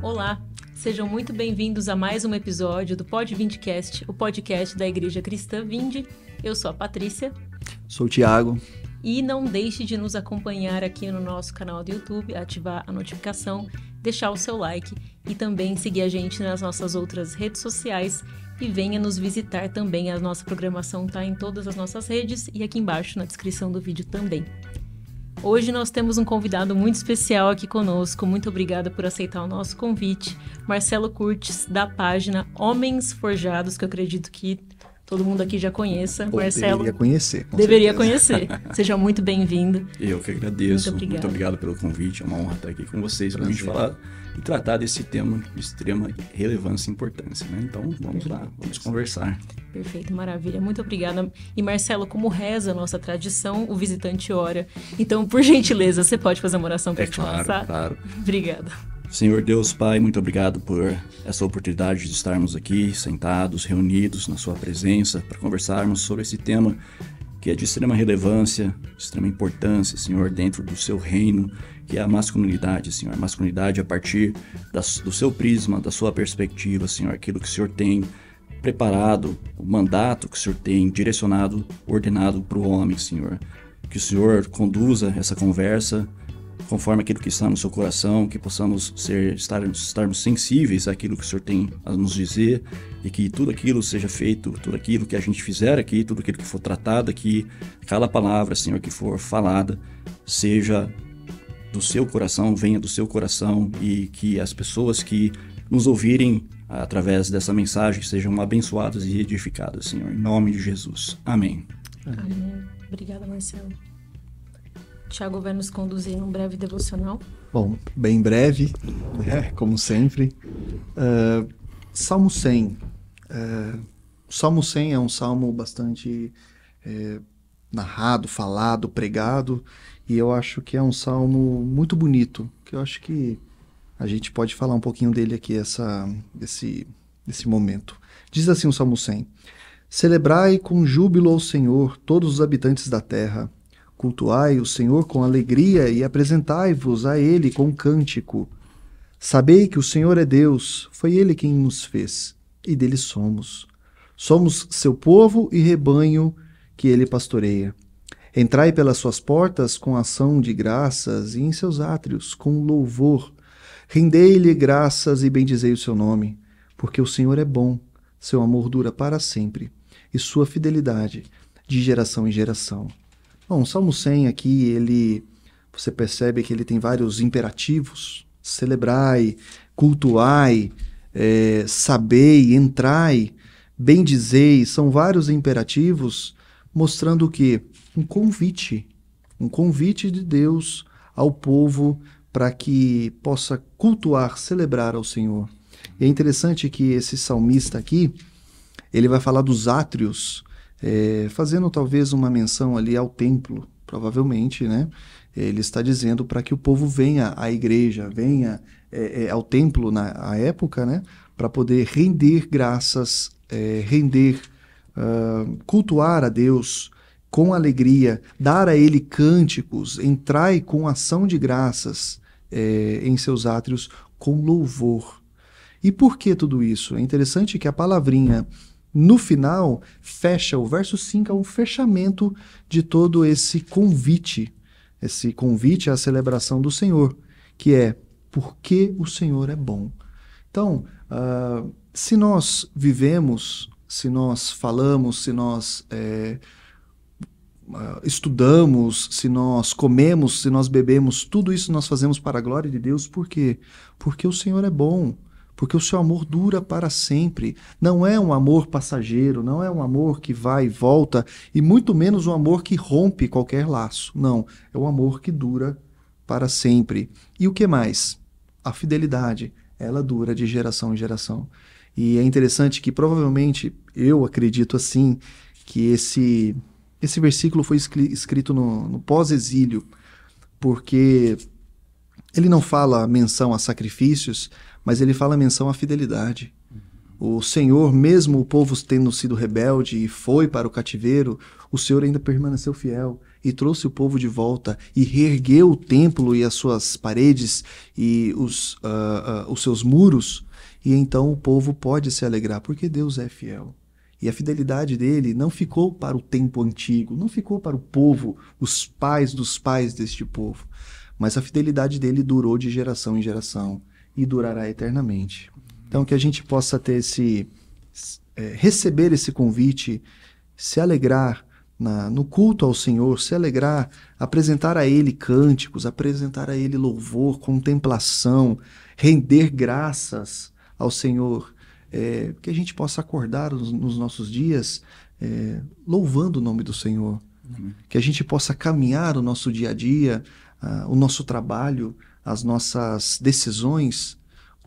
Olá, sejam muito bem-vindos a mais um episódio do Pod Vindcast, o podcast da Igreja Cristã Vinde. Eu sou a Patrícia. Sou o Thiago. E não deixe de nos acompanhar aqui no nosso canal do YouTube, ativar a notificação, deixar o seu like e também seguir a gente nas nossas outras redes sociais e venha nos visitar também. A nossa programação está em todas as nossas redes e aqui embaixo na descrição do vídeo também. Hoje nós temos um convidado muito especial aqui conosco. Muito obrigada por aceitar o nosso convite. Marcelo Curtis, da página Homens Forjados, que eu acredito que todo mundo aqui já conheça. Marcelo, deveria conhecer. Deveria conhecer. Seja muito bem-vindo. Eu que agradeço. Muito obrigado pelo convite. É uma honra estar aqui com vocês para a gente falar e tratar desse tema de extrema relevância e importância, né? Então, vamos lá, vamos conversar. Perfeito, maravilha. Muito obrigada. E Marcelo, como reza a nossa tradição, o visitante ora. Então, por gentileza, você pode fazer uma oração para a gente começar? Claro. Obrigada. Senhor Deus, Pai, muito obrigado por essa oportunidade de estarmos aqui, sentados, reunidos na sua presença, para conversarmos sobre esse tema que é de extrema relevância, de extrema importância, Senhor, dentro do seu reino, que é a masculinidade, Senhor. A masculinidade a partir do seu prisma, da sua perspectiva, Senhor, aquilo que o Senhor tem preparado, o mandato que o Senhor tem direcionado, ordenado para o homem, Senhor. Que o Senhor conduza essa conversa conforme aquilo que está no seu coração, que possamos estarmos sensíveis àquilo que o Senhor tem a nos dizer e que tudo aquilo seja feito, tudo aquilo que a gente fizer aqui, tudo aquilo que for tratado aqui, cada palavra, Senhor, que for falada, seja do seu coração, venha do seu coração e que as pessoas que nos ouvirem através dessa mensagem sejam abençoadas e edificadas, Senhor, em nome de Jesus. Amém. Amém. Obrigada, Marcelo. Thiago vai nos conduzir num breve devocional. Bom, bem breve, como sempre. Salmo 100. O Salmo 100 é um salmo bastante narrado, falado, pregado, e eu acho que é um salmo muito bonito, que eu acho que a gente pode falar um pouquinho dele aqui, desse momento. Diz assim o Salmo 100. Celebrai com júbilo ao Senhor todos os habitantes da terra. Cultuai o Senhor com alegria e apresentai-vos a Ele com cântico. Sabei que o Senhor é Deus, foi Ele quem nos fez, e dele somos. Somos seu povo e rebanho que Ele pastoreia. Entrai pelas suas portas com ação de graças e em seus átrios com louvor. Rendei-lhe graças e bendizei o seu nome, porque o Senhor é bom, seu amor dura para sempre, e sua fidelidade de geração em geração. Bom, o Salmo 100 aqui, você percebe que ele tem vários imperativos. Celebrai, cultuai, sabei, entrai, bendizei. São vários imperativos mostrando o quê? Um convite de Deus ao povo para que possa cultuar, celebrar ao Senhor. E é interessante que esse salmista aqui, ele vai falar dos átrios, fazendo talvez uma menção ali ao templo, provavelmente, né? Ele está dizendo para que o povo venha à igreja, venha ao templo na época, né? Para poder render graças, cultuar a Deus com alegria, dar a Ele cânticos, entrai com ação de graças em seus átrios com louvor. E por que tudo isso? É interessante que a palavrinha no final, fecha, o verso 5 é um fechamento de todo esse convite à celebração do Senhor, que é porque o Senhor é bom. Então, se nós vivemos, se nós falamos, se nós estudamos, se nós comemos, se nós bebemos, tudo isso nós fazemos para a glória de Deus, por quê? Porque o Senhor é bom. Porque o seu amor dura para sempre. Não é um amor passageiro, não é um amor que vai e volta, e muito menos um amor que rompe qualquer laço. Não, é um amor que dura para sempre. E o que mais? A fidelidade, ela dura de geração em geração. E é interessante que provavelmente, eu acredito assim, que esse versículo foi escrito no pós-exílio, porque ele não fala menção a sacrifícios, mas ele fala menção à fidelidade. O Senhor, mesmo o povo tendo sido rebelde e foi para o cativeiro, o Senhor ainda permaneceu fiel. e trouxe o povo de volta e reergueu o templo e as suas paredes e os seus muros, e então o povo pode se alegrar, porque Deus é fiel. E a fidelidade dele não ficou para o tempo antigo, não ficou para o povo, os pais dos pais deste povo, mas a fidelidade dele durou de geração em geração e durará eternamente. Então que a gente possa ter receber esse convite, se alegrar no culto ao Senhor, se alegrar, apresentar a Ele cânticos, apresentar a Ele louvor, contemplação, render graças ao Senhor, que a gente possa acordar nos nossos dias louvando o nome do Senhor, que a gente possa caminhar o nosso dia a dia, o nosso trabalho, as nossas decisões,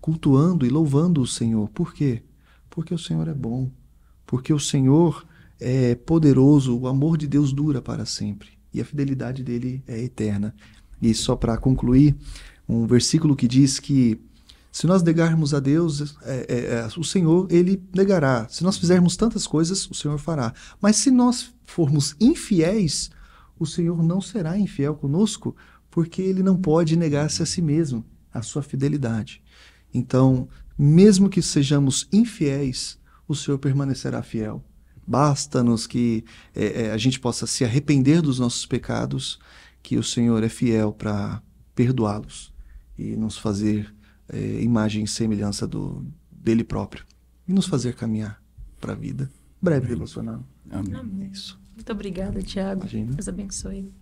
cultuando e louvando o Senhor. Por quê? Porque o Senhor é bom, porque o Senhor é poderoso, o amor de Deus dura para sempre e a fidelidade dele é eterna. E só para concluir, um versículo que diz que se nós negarmos a Deus, o Senhor, ele negará. Se nós fizermos tantas coisas, o Senhor fará. Mas se nós formos infiéis, o Senhor não será infiel conosco, porque ele não pode negar-se a si mesmo, a sua fidelidade. Então, mesmo que sejamos infiéis, o Senhor permanecerá fiel. Basta-nos que a gente possa se arrepender dos nossos pecados, que o Senhor é fiel para perdoá-los e nos fazer imagem e semelhança dele próprio e nos fazer caminhar para a vida. Breve devocional. Amém. Isso. Muito obrigada, Tiago. Imagina. Deus abençoe.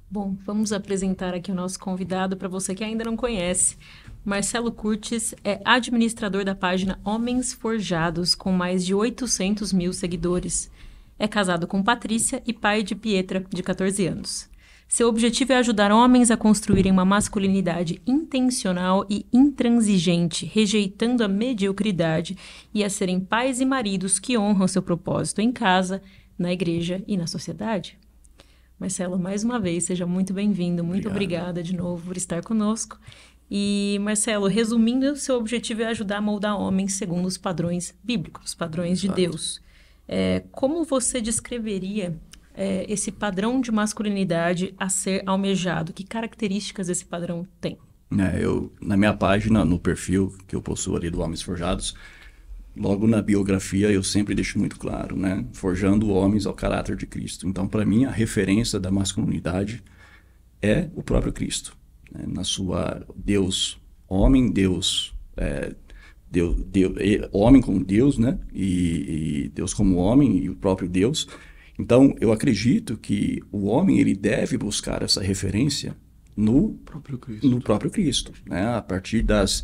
Bom, vamos apresentar aqui o nosso convidado para você que ainda não conhece. Marcelo Curtis é administrador da página Homens Forjados, com mais de 800 mil seguidores. É casado com Patrícia e pai de Pietra, de 14 anos. Seu objetivo é ajudar homens a construírem uma masculinidade intencional e intransigente, rejeitando a mediocridade, e a serem pais e maridos que honram seu propósito em casa, na igreja e na sociedade. Marcelo, mais uma vez, seja muito bem-vindo. Muito obrigada de novo por estar conosco. E, Marcelo, resumindo, seu objetivo é ajudar a moldar homens segundo os padrões bíblicos, os padrões de Deus. Como você descreveria esse padrão de masculinidade a ser almejado? Que características esse padrão tem? Na minha página, no perfil que eu possuo ali do Homens Forjados, logo na biografia eu sempre deixo muito claro, né? Forjando homens ao caráter de Cristo. Então, para mim, a referência da masculinidade é o próprio Cristo. Na sua Deus, homem, Deus, homem como Deus, né? E Deus como homem e o próprio Deus. Então, eu acredito que o homem ele deve buscar essa referência no próprio Cristo, né? A partir das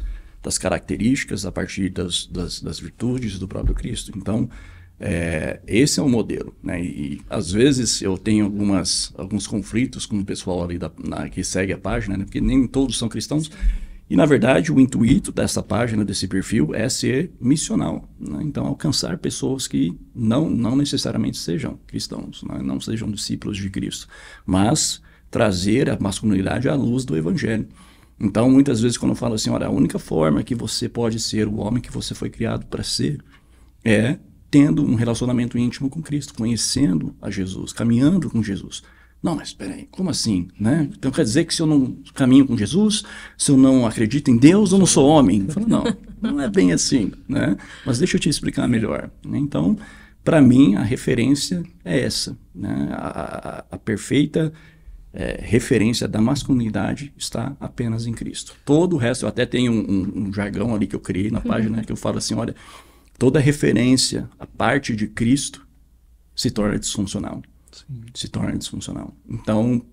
características, a partir das virtudes do próprio Cristo. Então, esse é o modelo, né? E às vezes eu tenho alguns conflitos com o pessoal ali que segue a página, né? Porque nem todos são cristãos. E, na verdade, o intuito dessa página, desse perfil, é ser missional, né? Então, alcançar pessoas que não necessariamente sejam cristãos, né? Não sejam discípulos de Cristo, mas trazer a masculinidade à luz do Evangelho. Então, muitas vezes, quando eu falo assim, olha, a única forma que você pode ser o homem que você foi criado para ser é tendo um relacionamento íntimo com Cristo, conhecendo a Jesus, caminhando com Jesus. Não, mas espera aí, como assim? Né? Então quer dizer que se eu não caminho com Jesus, se eu não acredito em Deus, eu não sou homem? Eu falo, não é bem assim, né? Mas deixa eu te explicar melhor. Então, para mim, a referência é essa, né? A perfeita referência da masculinidade está apenas em Cristo. Todo o resto, eu até tenho um jargão ali que eu criei na página, que eu falo assim, olha, toda referência à parte de Cristo se torna disfuncional. Sim. Se torna disfuncional. Então,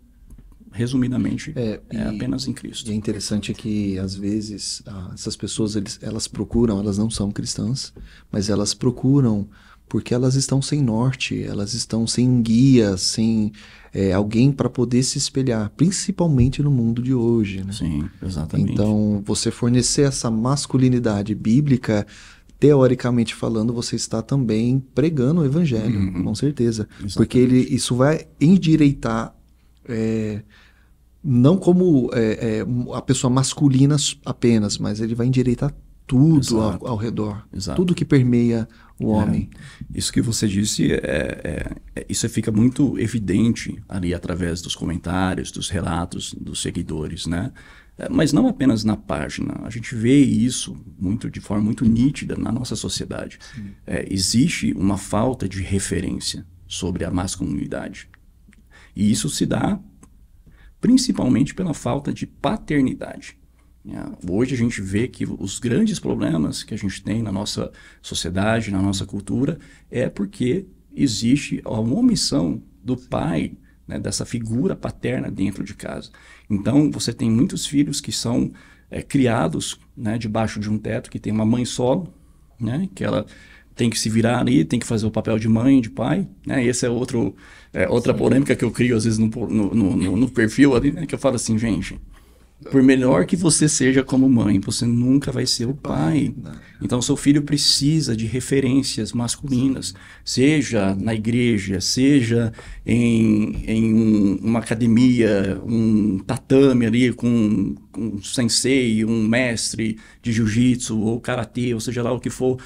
resumidamente, é apenas em Cristo. E é interessante que, às vezes, essas pessoas, elas procuram, elas não são cristãs, mas elas procuram porque elas estão sem norte, elas estão sem um guia, sem alguém para poder se espelhar, principalmente no mundo de hoje, né? Sim, exatamente. Então, você fornecer essa masculinidade bíblica, teoricamente falando, você está também pregando o evangelho, com certeza. Exatamente. Porque isso vai endireitar, não como a pessoa masculina apenas, mas ele vai endireitar tudo ao redor. Exato. Tudo que permeia o homem. Isso que você disse, isso fica muito evidente ali através dos comentários, dos relatos dos seguidores, né? Mas não apenas na página, a gente vê isso de forma muito nítida na nossa sociedade. Existe uma falta de referência sobre a masculinidade. E isso se dá principalmente pela falta de paternidade. Hoje a gente vê que os grandes problemas que a gente tem na nossa sociedade, na nossa cultura, é porque existe uma omissão do pai, né, dessa figura paterna dentro de casa. Então, você tem muitos filhos que são criados, né, debaixo de um teto, que tem uma mãe solo, né, que ela tem que se virar ali, tem que fazer o papel de mãe, de pai, né? Esse é outra polêmica que eu crio, às vezes, no perfil ali, né, que eu falo assim, gente, por melhor que você seja como mãe, você nunca vai ser o pai. Então, seu filho precisa de referências masculinas, seja na igreja, seja em uma academia, um tatame ali com um sensei, um mestre de jiu-jitsu ou karatê, ou seja lá o que for,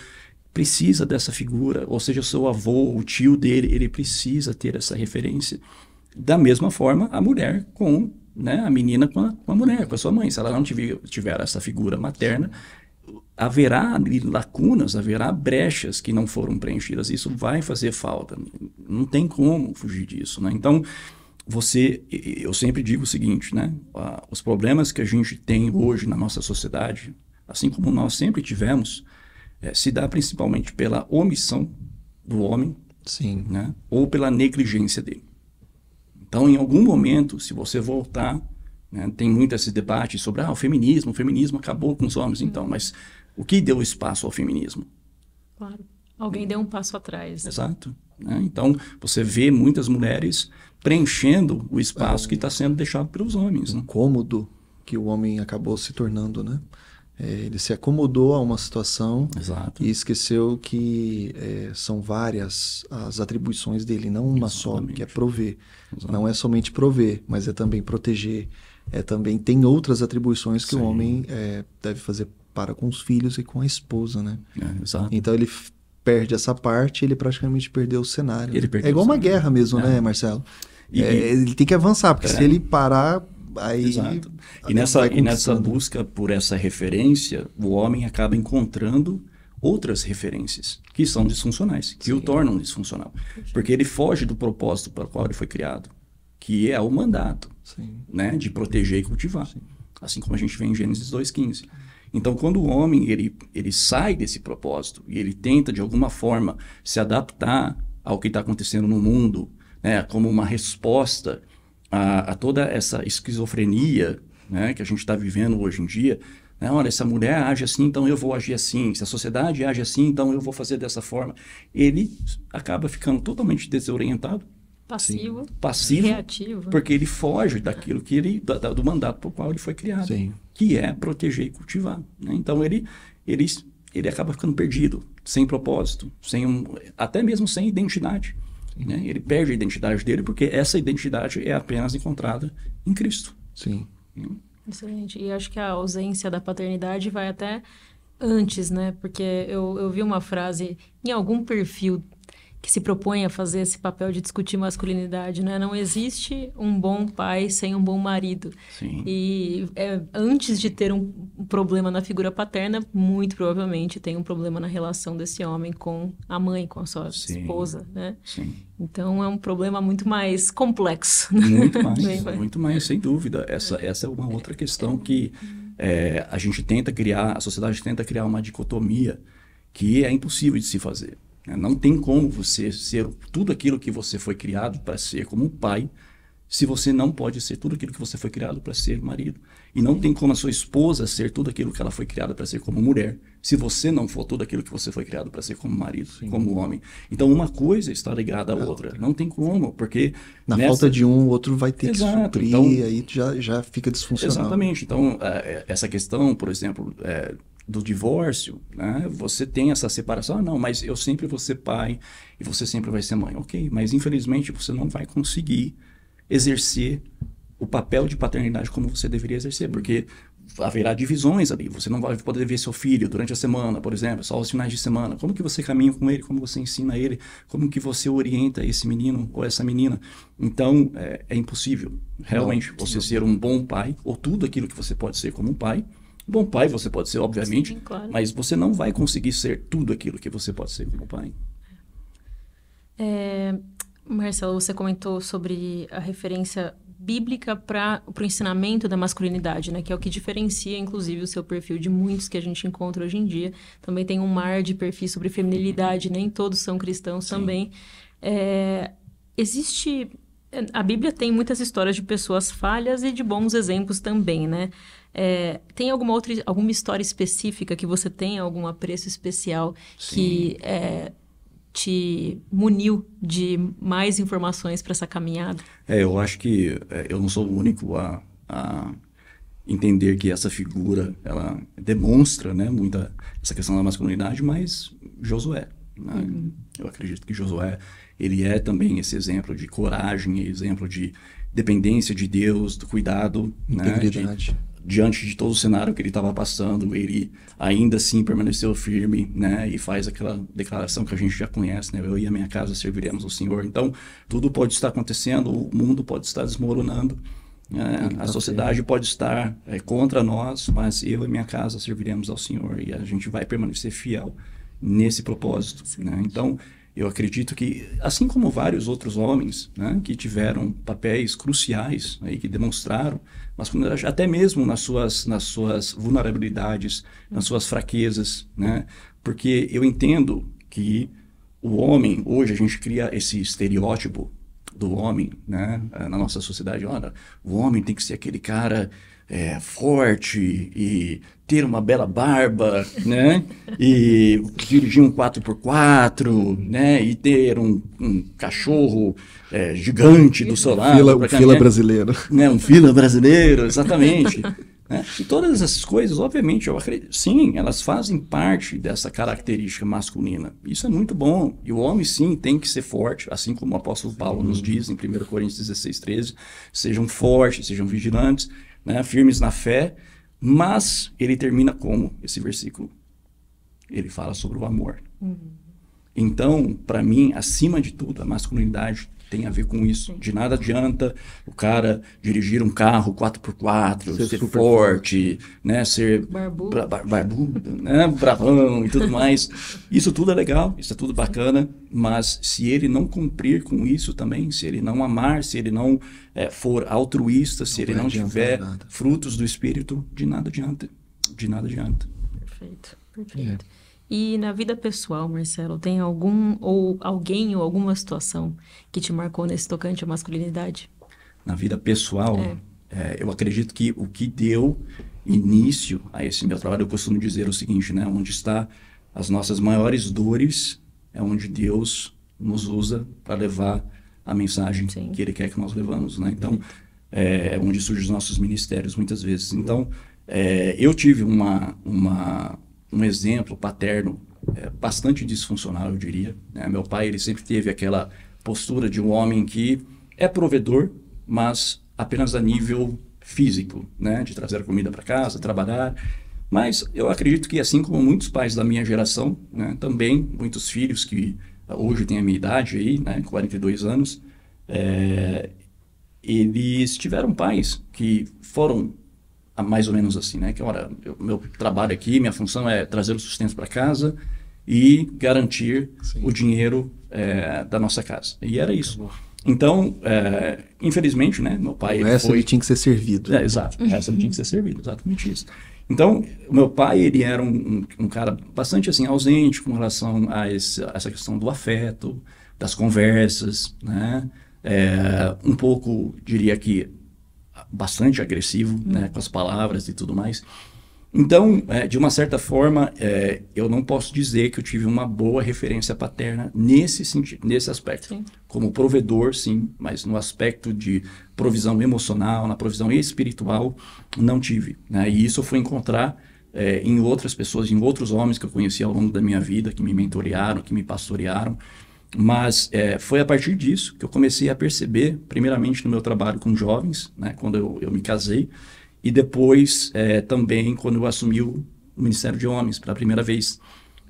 precisa dessa figura. Ou seja, o seu avô, o tio dele, ele precisa ter essa referência. Da mesma forma, a mulher com... né, a menina com a mulher, com a sua mãe. Se ela não tiver essa figura materna, haverá lacunas, haverá brechas que não foram preenchidas. Isso vai fazer falta. Não tem como fugir disso, né? Então, eu sempre digo o seguinte, né? Os problemas que a gente tem hoje na nossa sociedade, assim como nós sempre tivemos, se dá principalmente pela omissão do homem, Sim. Né, ou pela negligência dele. Então, em algum momento, se você voltar, né, tem muito esse debate sobre o feminismo acabou com os homens. Então, mas o que deu espaço ao feminismo? Claro. Alguém deu um passo atrás. Exato. Né? Então, você vê muitas mulheres preenchendo o espaço que está sendo deixado pelos homens. Um cômodo que o homem acabou se tornando, né? Ele se acomodou a uma situação. Exato. E esqueceu que são várias as atribuições dele, não uma só, que é prover. Exato. Não é somente prover, mas é também proteger. Também tem outras atribuições que o homem deve fazer para com os filhos e com a esposa, né? Exato. Então ele perde essa parte, ele praticamente perdeu o cenário. É igual uma guerra mesmo, né, Marcelo? Ele tem que avançar, porque se ele parar... Aí, exato. E nessa busca por essa referência, o homem acaba encontrando outras referências que são disfuncionais, que o tornam disfuncional. Porque ele foge do propósito para o qual ele foi criado, que é o mandato, né, de proteger e cultivar. Assim como a gente vê em Gênesis 2:15. Então, quando o homem ele sai desse propósito e ele tenta, de alguma forma, se adaptar ao que está acontecendo no mundo, né, como uma resposta a toda essa esquizofrenia, né, que a gente está vivendo hoje em dia, né? Olha, essa mulher age assim, então eu vou agir assim. Se a sociedade age assim, então eu vou fazer dessa forma. Ele acaba ficando totalmente desorientado. Passivo. Reativo. Porque ele foge daquilo que do mandato para o qual ele foi criado. Sim. Que é proteger e cultivar. Né? Então ele acaba ficando perdido, sem propósito, até mesmo sem identidade. Né? Ele perde a identidade dele porque essa identidade é apenas encontrada em Cristo. Sim. Excelente. E acho que a ausência da paternidade vai até antes, né? Porque eu vi uma frase em algum perfil que se propõe a fazer esse papel de discutir masculinidade, né? Não existe um bom pai sem um bom marido. Sim. E antes de ter um problema na figura paterna, muito provavelmente tem um problema na relação desse homem com a mãe, com a sua esposa, né? Sim. Então, é um problema muito mais complexo. Né? Muito mais, sem dúvida. Essa é uma outra questão que a sociedade tenta criar uma dicotomia que é impossível de se fazer. Não tem como você ser tudo aquilo que você foi criado para ser como um pai, se você não pode ser tudo aquilo que você foi criado para ser marido. E não tem como a sua esposa ser tudo aquilo que ela foi criada para ser como mulher, se você não for tudo aquilo que você foi criado para ser como marido, como homem. Então, uma coisa está ligada à outra. Não tem como, porque... falta de um, o outro vai ter que suprir, então, aí já fica disfuncional. Exatamente. Então, essa questão, por exemplo... do divórcio, né? Você tem essa separação. Não, mas eu sempre vou ser pai e você sempre vai ser mãe. Ok, mas infelizmente você não vai conseguir exercer o papel de paternidade como você deveria exercer, porque haverá divisões ali. Você não vai poder ver seu filho durante a semana, por exemplo, só os finais de semana. Como que você caminha com ele? Como você ensina ele? Como que você orienta esse menino ou essa menina? Então, é impossível, realmente, você ser um bom pai, ou tudo aquilo que você pode ser como um pai. Bom pai você pode ser, obviamente, sim, claro. mas você não vai conseguir ser tudo aquilo que você pode ser como pai. Marcelo, você comentou sobre a referência bíblica para o ensinamento da masculinidade, né? Que é o que diferencia, inclusive, o seu perfil de muitos que a gente encontra hoje em dia. Também tem um mar de perfis sobre feminilidade, nem todos são cristãos também. A Bíblia tem muitas histórias de pessoas falhas e de bons exemplos também, né? Tem alguma história específica que você tem algum apreço especial que te muniu de mais informações para essa caminhada? Eu acho que eu não sou o único a entender que essa figura, ela demonstra, né, muita essa questão da masculinidade, mas Josué, né? Eu acredito que Josué, ele é também esse exemplo de coragem, exemplo de dependência de Deus, do cuidado, integridade. Diante de todo o cenário que ele estava passando, ele ainda assim permaneceu firme, né? E faz aquela declaração que a gente já conhece, né? Eu e a minha casa serviremos ao Senhor. Então, tudo pode estar acontecendo, o mundo pode estar desmoronando, a sociedade pode estar contra nós, mas eu e minha casa serviremos ao Senhor e a gente vai permanecer fiel nesse propósito, né? Então, eu acredito que, assim como vários outros homens, né, que tiveram papéis cruciais, aí, que demonstraram masculinidade, até mesmo nas suas vulnerabilidades, nas suas fraquezas, né? Porque eu entendo que o homem, hoje a gente cria esse estereótipo do homem, né, na nossa sociedade. Olha, o homem tem que ser aquele cara forte e ter uma bela barba, né? E dirigir um 4x4, né? E ter um cachorro gigante do seu lado. Fila brasileiro. Né? Um fila brasileiro, exatamente. Né? E todas essas coisas, obviamente, eu acredito, sim, elas fazem parte dessa característica masculina. Isso é muito bom. E o homem, sim, tem que ser forte, assim como o apóstolo Paulo nos diz em 1 Coríntios 16:13. Sejam fortes, sejam vigilantes, né? Firmes na fé. Mas ele termina como esse versículo? Ele fala sobre o amor. Então, para mim, acima de tudo, a masculinidade tem a ver com isso. De nada adianta o cara dirigir um carro 4x4, ser forte, né? Ser barbudo, né? Bravão e tudo mais. Isso tudo é legal, isso é tudo bacana, mas se ele não cumprir com isso também, se ele não amar, se ele não for altruísta, se ele não tiver frutos do Espírito, de nada adianta. De nada adianta. Perfeito. E na vida pessoal, Marcelo, tem alguém ou alguma situação que te marcou nesse tocante à masculinidade? Na vida pessoal, eu acredito que o que deu início a esse meu trabalho, eu costumo dizer o seguinte, né? Onde está as nossas maiores dores, é onde Deus nos usa para levar a mensagem que Ele quer que nós levamos, né? Então, é onde surgem os nossos ministérios muitas vezes. Então, eu tive um exemplo paterno bastante disfuncional, eu diria, né? Meu pai, ele sempre teve aquela postura de um homem que é provedor, mas apenas a nível físico, né? De trazer comida para casa, trabalhar. Mas eu acredito que, assim como muitos pais da minha geração, né? Também muitos filhos que hoje têm a minha idade, aí, né? 42 anos, eles tiveram pais que foram mais ou menos assim, né? Que, olha, meu trabalho aqui, minha função é trazer o sustento para casa e garantir o dinheiro da nossa casa. E era isso. Então, infelizmente, né? Meu pai... Ele tinha que ser servido. Exato. Essa ele tinha que ser servido, exatamente isso. Então, o meu pai, ele era um cara bastante assim, ausente com relação a essa questão do afeto, das conversas, né? Um pouco, diria que, bastante agressivo, né, com as palavras e tudo mais. Então, de uma certa forma, eu não posso dizer que eu tive uma boa referência paterna nesse sentido, nesse aspecto. Sim. Como provedor, sim, mas no aspecto de provisão emocional, na provisão espiritual, não tive, né? E isso eu fui encontrar em outras pessoas, em outros homens que eu conheci ao longo da minha vida, que me mentorearam, que me pastorearam. Mas foi a partir disso que eu comecei a perceber, primeiramente no meu trabalho com jovens, né, quando eu me casei, E depois, também, quando eu assumi o Ministério de Homens pela primeira vez,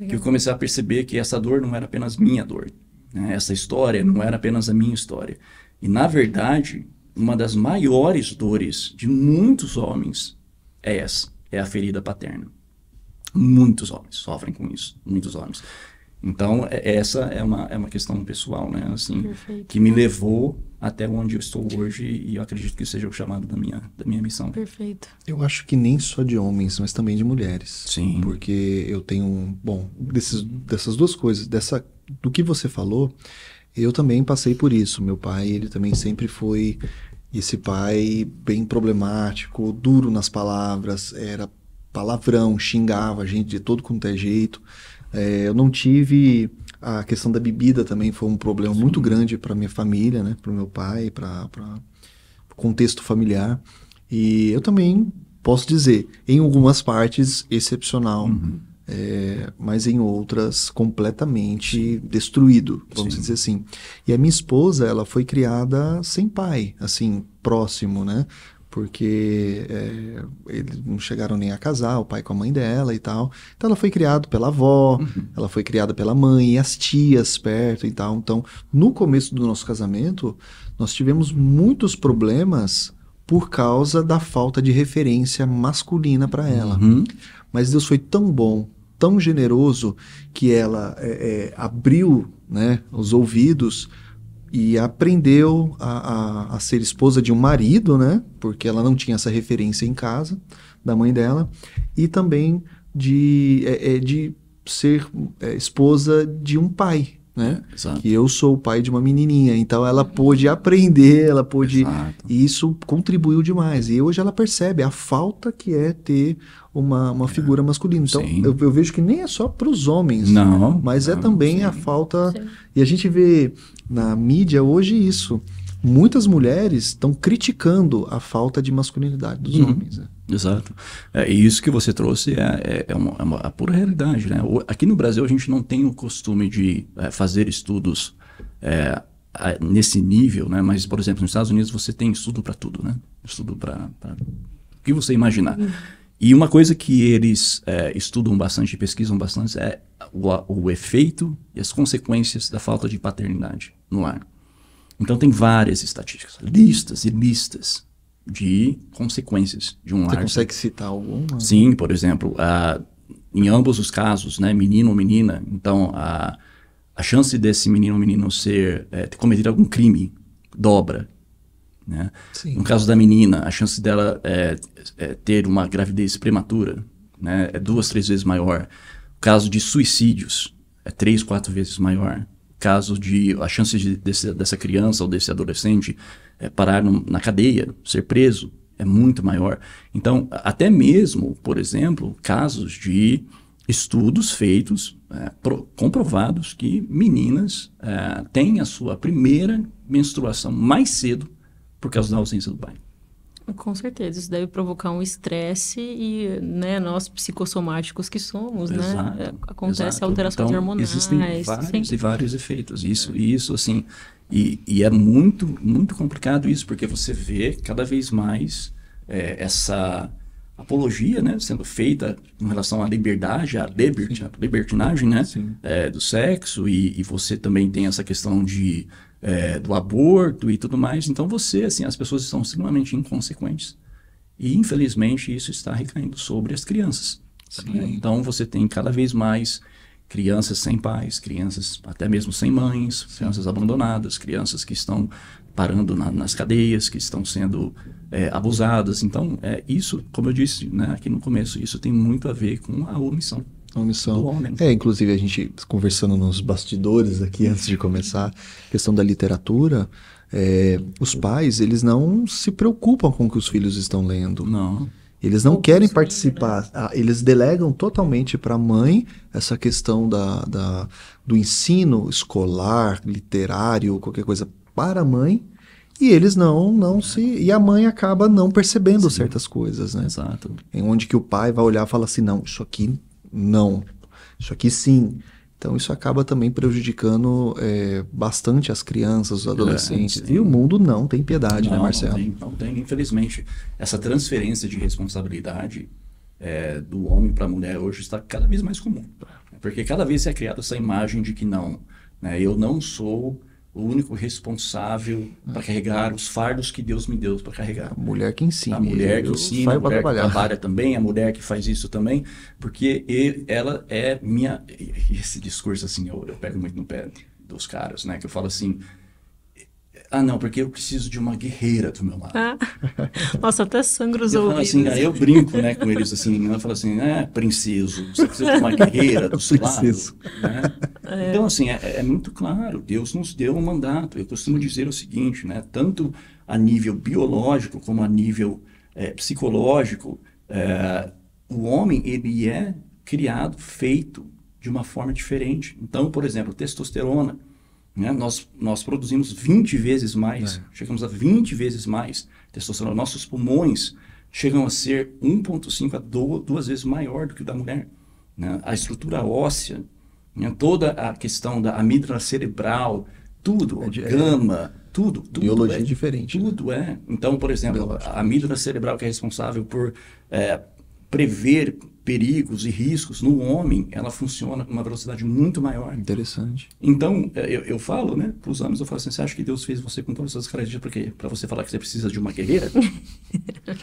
que eu comecei a perceber que essa dor não era apenas minha dor, né? Essa história não era apenas a minha história. E, na verdade, uma das maiores dores de muitos homens é essa, é a ferida paterna. Muitos homens sofrem com isso, muitos homens. Então, essa é uma questão pessoal, né? Assim, que me levou até onde eu estou hoje, e eu acredito que seja o chamado da minha missão. Perfeito. Eu acho que nem só de homens, mas também de mulheres. Sim. Porque eu tenho, dessas duas coisas, do que você falou, eu também passei por isso. Meu pai, ele também sempre foi esse pai bem problemático, duro nas palavras, era palavrão, xingava a gente de todo quanto é jeito. Eu não tive... A questão da bebida também foi um problema muito grande para minha família, né? Para o meu pai, para o contexto familiar. E eu também posso dizer, em algumas partes, excepcional, mas em outras, completamente destruído, vamos dizer assim. E a minha esposa, ela foi criada sem pai, assim, próximo, né? Porque eles não chegaram nem a casar, o pai com a mãe dela e tal. Então ela foi criada pela avó, ela foi criada pela mãe e as tias perto e tal. Então, no começo do nosso casamento, nós tivemos muitos problemas por causa da falta de referência masculina para ela. Mas Deus foi tão bom, tão generoso, que ela abriu, né, os ouvidos e aprendeu a ser esposa de um marido, né? Porque ela não tinha essa referência em casa, da mãe dela. E também de ser esposa de um pai, né? Exato. Que eu sou o pai de uma menininha. Então ela pôde aprender, ela pôde... E isso contribuiu demais. E hoje ela percebe a falta que é ter uma figura masculina. Então eu vejo que nem é só para os homens, mas também a falta... Sim. E a gente vê na mídia hoje isso. Muitas mulheres estão criticando a falta de masculinidade dos homens. Né? Exato. E isso que você trouxe é uma pura realidade. Né? Aqui no Brasil a gente não tem o costume de fazer estudos nesse nível, né? Mas, por exemplo, nos Estados Unidos você tem estudo para tudo, né? Estudo para o que você imaginar. E uma coisa que eles estudam bastante e pesquisam bastante é o efeito e as consequências da falta de paternidade no lar. Então tem várias estatísticas, listas e listas de consequências de um lar. Você consegue citar alguma? Sim, por exemplo, em ambos os casos, né, menino ou menina, então a chance desse menino ou menina ter cometido algum crime dobra. Né? No caso da menina, a chance dela ter uma gravidez prematura, né, é 2, 3 vezes maior. O caso de suicídios é 3, 4 vezes maior. Caso a chance dessa criança ou desse adolescente parar na cadeia, ser preso, é muito maior. Então, até mesmo, por exemplo, casos de estudos feitos, comprovados que meninas têm a sua primeira menstruação mais cedo por causa da ausência do pai. Com certeza, isso deve provocar um estresse e, né, nós psicossomáticos que somos, Exato, né, acontece alterações então, hormonais. Existem vários e vários efeitos. Isso assim, e é muito, muito complicado isso, porque você vê cada vez mais essa apologia, né, sendo feita em relação à liberdade, à libertinagem, né, do sexo, e você também tem essa questão do aborto e tudo mais. Então as pessoas estão extremamente inconsequentes e infelizmente isso está recaindo sobre as crianças. Então você tem cada vez mais crianças sem pais, crianças até mesmo sem mães, crianças abandonadas, crianças que estão parando nas cadeias, que estão sendo abusadas. Então isso, como eu disse, né, aqui no começo, isso tem muito a ver com a omissão. Do homem. Inclusive a gente conversando nos bastidores aqui antes de começar, questão da literatura, os pais, eles não se preocupam com o que os filhos estão lendo. Não. Eles não querem participar, eles delegam totalmente para a mãe essa questão do ensino escolar, literário, qualquer coisa para a mãe, e eles e a mãe acaba não percebendo certas coisas, né? Exato. Em onde que o pai vai olhar e fala assim, não, isso aqui não, isso aqui sim. Então isso acaba também prejudicando bastante as crianças, os adolescentes. E o mundo não tem piedade, né, Marcelo? Não tem. Infelizmente, essa transferência de responsabilidade do homem para a mulher hoje está cada vez mais comum. Porque cada vez é criada essa imagem de que não, né, eu não sou o único responsável para carregar os fardos que Deus me deu para carregar. A mulher que ensina. A mulher que ensina, a mulher que trabalha também, a mulher que faz isso também, porque ela é minha... Esse discurso, assim, eu pego muito no pé dos caras, né? Que eu falo assim, não, porque eu preciso de uma guerreira do meu lado. Nossa, até sangra os ouvidos. Assim, aí eu brinco, né, com eles, assim, ela fala assim, princeso, você precisa de uma guerreira do seu lado, né? Então, assim, é muito claro, Deus nos deu um mandato. Eu costumo dizer o seguinte, né, tanto a nível biológico como a nível psicológico, o homem, ele é criado, feito de uma forma diferente. Então, por exemplo, testosterona, né? Nós produzimos 20 vezes mais, chegamos a 20 vezes mais testosterona. Nossos pulmões chegam a ser 1,5 a 2 vezes maior do que o da mulher. Né? A estrutura óssea, né? Toda a questão da amígdala cerebral, tudo, gama, tudo. Biologia diferente. Tudo é. Então, por exemplo, a amígdala cerebral que é responsável por prever perigos e riscos no homem, ela funciona com uma velocidade muito maior. Interessante. Então, eu falo, né, para os homens, eu falo assim, você acha que Deus fez você com todas essas características para quê? Para você falar que você precisa de uma guerreira?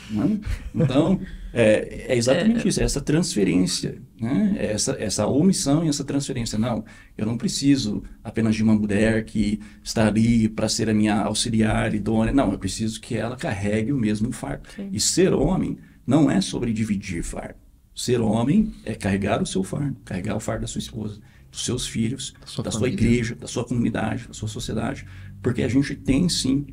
Não? Então, é exatamente isso, é essa transferência, né? Essa omissão e essa transferência. Não, eu não preciso apenas de uma mulher que está ali para ser a minha auxiliar, idônea. Não, eu preciso que ela carregue o mesmo fardo. Sim. E ser homem não é sobre dividir fardo. Ser homem é carregar o seu fardo, carregar o fardo da sua esposa, dos seus filhos, da sua igreja, da sua comunidade, da sua sociedade. Porque a gente tem, sim,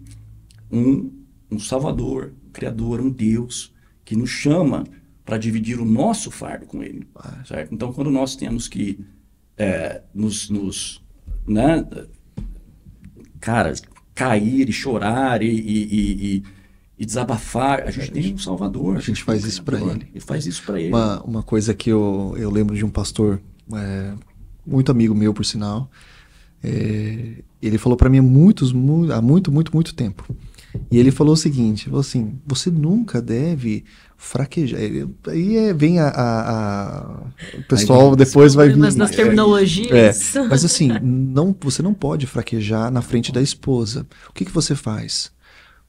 um Salvador, um Criador, um Deus que nos chama para dividir o nosso fardo com Ele. Certo? Então, quando nós temos que né, cara, cair e chorar e desabafar, a gente tem um Salvador. A gente faz isso para Ele. E faz isso para Ele. Uma coisa que eu lembro de um pastor, muito amigo meu, por sinal, ele falou para mim há muito tempo. E ele falou o seguinte, falou assim, você nunca deve fraquejar. Aí vem o pessoal depois vai vir. Mas nas terminologias. Mas assim, você não pode fraquejar na frente da esposa. O que você faz?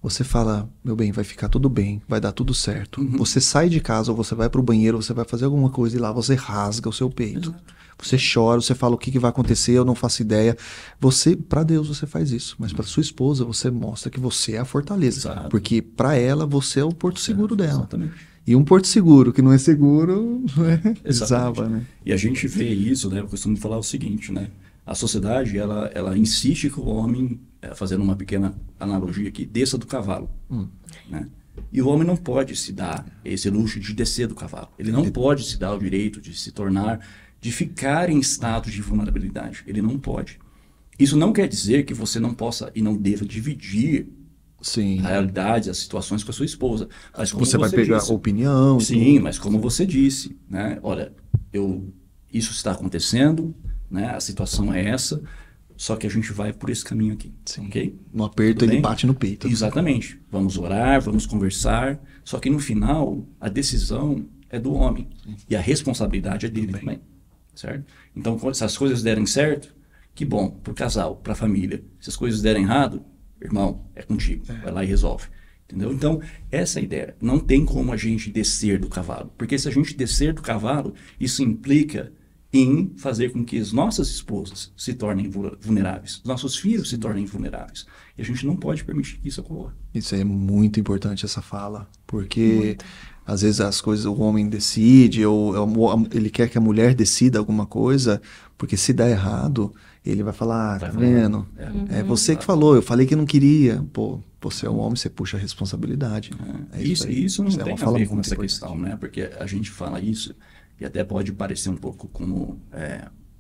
Você fala, meu bem, vai ficar tudo bem, vai dar tudo certo. Uhum. Você sai de casa ou você vai pro banheiro, você vai fazer alguma coisa e lá você rasga o seu peito. Exato. Você chora, você fala o que vai acontecer, eu não faço ideia. Para Deus você faz isso, mas para sua esposa você mostra que você é a fortaleza. Exato. Porque para ela você é o porto seguro dela. Exatamente. E um porto seguro que não é seguro, desaba, né? E a gente vê isso, né? Eu costumo falar o seguinte, né? A sociedade, ela insiste que o homem, fazendo uma pequena analogia aqui, desça do cavalo. Né? E o homem não pode se dar esse luxo de descer do cavalo. Ele não pode se dar o direito de se tornar, de ficar em status de vulnerabilidade. Ele não pode. Isso não quer dizer que você não possa e não deva dividir a realidade, as situações com a sua esposa. Mas como você vai pegar a opinião. Sim, mas como você disse, né? Olha, isso está acontecendo, né? A situação é essa, só que a gente vai por esse caminho aqui, ok? No aperto ele bate no peito. Exatamente. Vamos orar, vamos conversar, só que no final a decisão é do homem e a responsabilidade é dele também, certo? Então, se as coisas derem certo, que bom, pro casal, pra família. Se as coisas derem errado, irmão, é contigo, vai lá e resolve. Entendeu? Então, essa é a ideia. Não tem como a gente descer do cavalo, porque se a gente descer do cavalo, isso implica em fazer com que as nossas esposas se tornem vulneráveis, os nossos filhos se tornem vulneráveis. E a gente não pode permitir que isso ocorra. Isso é muito importante, essa fala, porque às vezes as coisas, o homem decide, ou ele quer que a mulher decida alguma coisa, porque se dá errado, ele vai falar, tá vendo? É você que falou, eu falei que não queria. Pô, você é um homem, você puxa a responsabilidade. Isso não tem a ver com essa questão, né? Porque a gente fala isso, e até pode parecer um pouco como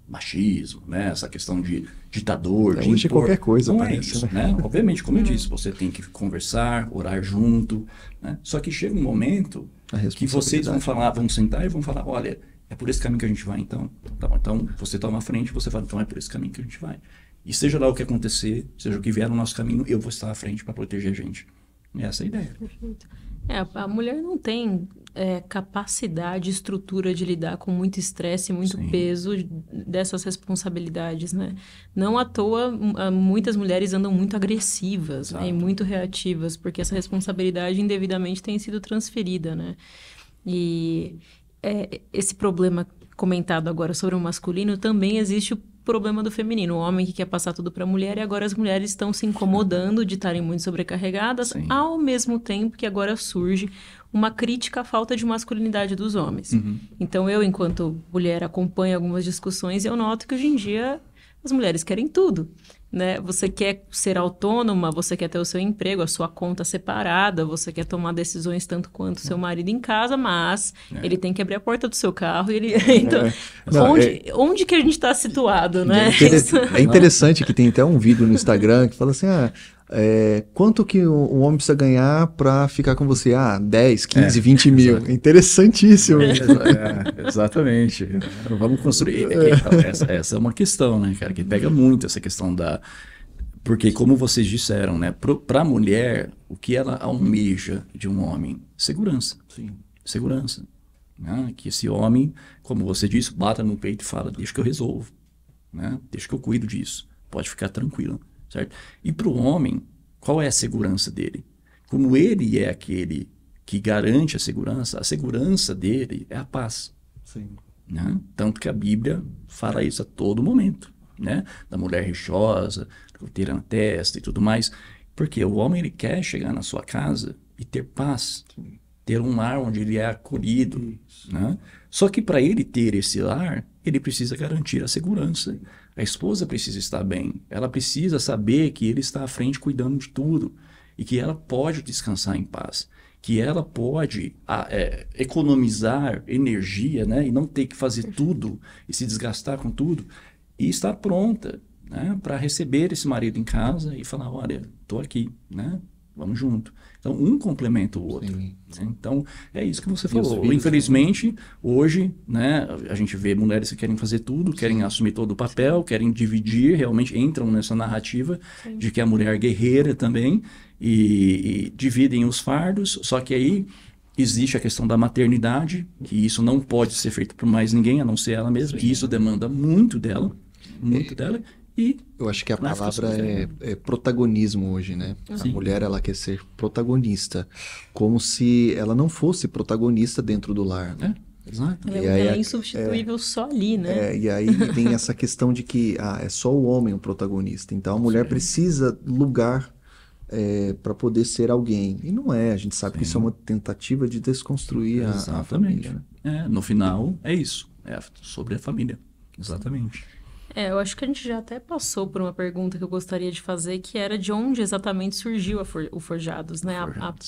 machismo, né? Essa questão de ditador, de impor. Qualquer coisa não parece, é isso, né? Obviamente, como eu disse, você tem que conversar, orar junto, né? Só que chega um momento que vocês vão sentar e vão falar, olha, É por esse caminho que a gente vai, então. Tá bom, então, você toma a frente, você fala, então é por esse caminho que a gente vai. E seja lá o que acontecer, seja o que vier no nosso caminho, eu vou estar à frente para proteger a gente. Essa é a ideia. Perfeito. A mulher não tem capacidade, estrutura de lidar com muito estresse, muito peso dessas responsabilidades, né? Não à toa, muitas mulheres andam muito agressivas, né? E muito reativas, porque essa responsabilidade indevidamente tem sido transferida, né? E esse problema comentado agora sobre o masculino, também existe o problema do feminino, o homem que quer passar tudo para a mulher, e agora as mulheres estão se incomodando de estarem muito sobrecarregadas, ao mesmo tempo que agora surge uma crítica à falta de masculinidade dos homens. Então eu, enquanto mulher, acompanho algumas discussões e eu noto que hoje em dia as mulheres querem tudo, né? Você quer ser autônoma, você quer ter o seu emprego, a sua conta separada, você quer tomar decisões tanto quanto seu marido em casa, mas ele tem que abrir a porta do seu carro e ele... Então, onde que a gente está situado, né? É interessante que tem até um vídeo no Instagram que fala assim, quanto que um homem precisa ganhar para ficar com você? 10, 15, 20 mil. Interessantíssimo. Exatamente. Vamos construir. Essa é uma questão, né, cara, que pega muito essa questão da... Porque, como vocês disseram, né, para a mulher, o que ela almeja de um homem? Segurança. Sim. Segurança. Né? Que esse homem, como você disse, bata no peito e fala, deixa que eu resolvo. Né? Deixa que eu cuido disso. Pode ficar tranquilo. Certo? E para o homem, qual é a segurança dele? Como ele é aquele que garante a segurança dele é a paz. Sim. Né? Tanto que a Bíblia fala isso a todo momento. Né? Da mulher rixosa, goteira na testa e tudo mais. Porque o homem ele quer chegar na sua casa e ter paz. Sim. Ter um lar onde ele é acolhido. Né? Só que para ele ter esse lar, ele precisa garantir a segurança. A esposa precisa estar bem. Ela precisa saber que ele está à frente cuidando de tudo. E que ela pode descansar em paz. Que ela pode economizar energia, né? E não ter que fazer tudo e se desgastar com tudo. E estar pronta, né? Para receber esse marido em casa e falar, olha, estou aqui, né? Vamos junto. Então, um complementa o outro. Né? Então, é isso que você falou. Infelizmente, hoje, né, a gente vê mulheres que querem fazer tudo, querem assumir todo o papel, querem dividir, realmente entram nessa narrativa de que a mulher é guerreira também e dividem os fardos. Só que aí existe a questão da maternidade, que isso não pode ser feito por mais ninguém, a não ser ela mesma. E isso demanda muito dela, E eu acho que a palavra é protagonismo hoje, né? Sim. A mulher, ela quer ser protagonista, como se ela não fosse protagonista dentro do lar, né? Exato. Ela é insubstituível só ali, né? E aí tem essa questão de que é só o homem o protagonista. Então a mulher precisa lugar para poder ser alguém. E não é, a gente sabe que isso é uma tentativa de desconstruir a família. Né? No final, é isso. É sobre a família. Exatamente. Eu acho que a gente já até passou por uma pergunta que eu gostaria de fazer, que era de onde exatamente surgiu o Forjados, né?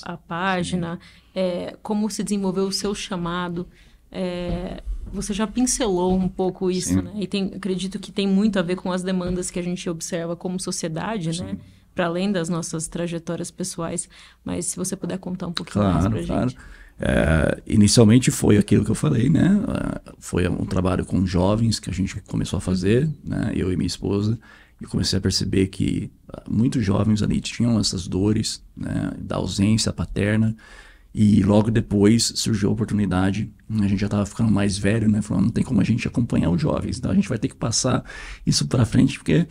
A página, como se desenvolveu o seu chamado. Você já pincelou um pouco isso, né? E acredito que tem muito a ver com as demandas que a gente observa como sociedade, né? Para além das nossas trajetórias pessoais. Mas se você puder contar um pouquinho mais para a gente. Inicialmente foi aquilo que eu falei, né? Foi um trabalho com jovens que a gente começou a fazer, né? Eu e minha esposa, e comecei a perceber que muitos jovens ali tinham essas dores, né? Da ausência paterna, e logo depois surgiu a oportunidade, a gente já estava ficando mais velho, né? Falando, não tem como a gente acompanhar os jovens, então a gente vai ter que passar isso para frente, porque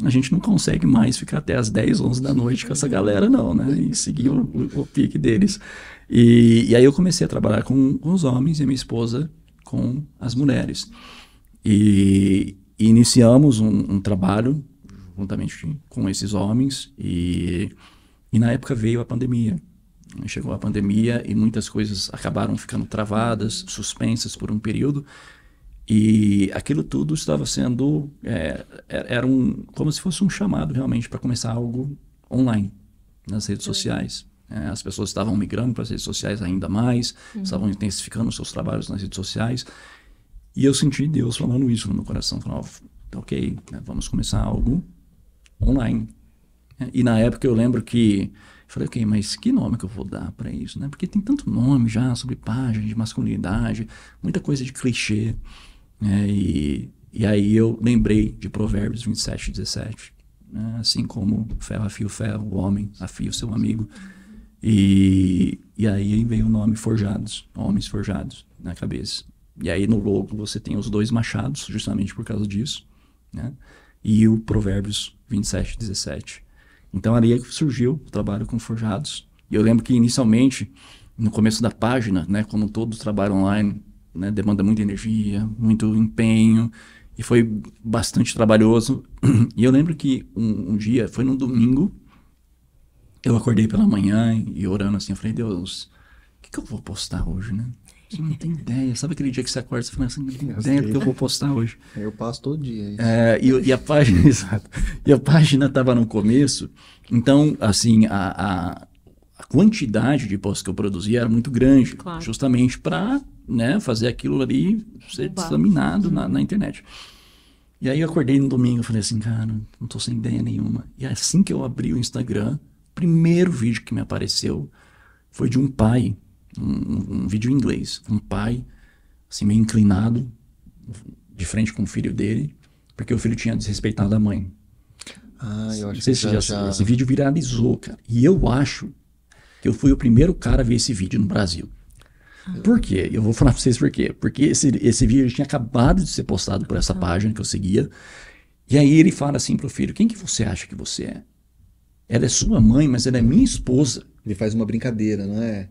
a gente não consegue mais ficar até as 10, 11 da noite com essa galera, não, né? E seguir o pique deles. E aí eu comecei a trabalhar com os homens e a minha esposa com as mulheres. E iniciamos um trabalho juntamente com esses homens e na época veio a pandemia. Chegou a pandemia e muitas coisas acabaram ficando travadas, suspensas por um período. E aquilo tudo estava sendo... era como se fosse um chamado realmente para começar algo online, nas redes sociais. As pessoas estavam migrando para as redes sociais ainda mais, estavam intensificando os seus trabalhos nas redes sociais. E eu senti Deus falando isso no meu coração. Falando, ok, vamos começar algo online. E na época eu lembro que Falei, ok, mas que nome que eu vou dar para isso, né? Porque tem tanto nome já sobre página de masculinidade, muita coisa de clichê, né? E aí eu lembrei de Provérbios 27:17, né? Assim como ferro afia o ferro, o homem afia o seu amigo. E aí veio o nome Forjados, Homens Forjados, na cabeça. E aí no logo você tem os 2 machados, justamente por causa disso, né? E o Provérbios 27:17. Então ali é que surgiu o trabalho com Forjados. E eu lembro que inicialmente, no começo da página, né, como todo trabalho online, né, demanda muita energia, muito empenho, e foi bastante trabalhoso. E eu lembro que um dia, foi num domingo, eu acordei pela manhã e orando assim, eu falei, Deus, o que eu vou postar hoje, né? Você não tem ideia. Sabe aquele dia que você acorda e você fala assim, não tem ideia do que eu vou postar hoje? Eu passo todo dia. E a página, exato. E a página estava no começo, então, assim, a quantidade de posts que eu produzia era muito grande, Claro. justamente para, né, fazer aquilo ali ser disseminado na internet. E aí eu acordei no domingo e falei assim, cara, não tô sem ideia nenhuma. E assim que eu abri o Instagram, o primeiro vídeo que me apareceu foi de um pai, um vídeo em inglês, um pai, assim, meio inclinado, de frente com o filho dele, porque o filho tinha desrespeitado a mãe. Eu acho Não sei que se já... Esse vídeo viralizou, cara. E eu acho que eu fui o primeiro cara a ver esse vídeo no Brasil. Por quê? Eu vou falar pra vocês por quê. Porque esse vídeo tinha acabado de ser postado por essa página que eu seguia. E aí ele fala assim pro filho, quem que você acha que você é? Ela é sua mãe, mas ela é minha esposa. Ele faz uma brincadeira, não é?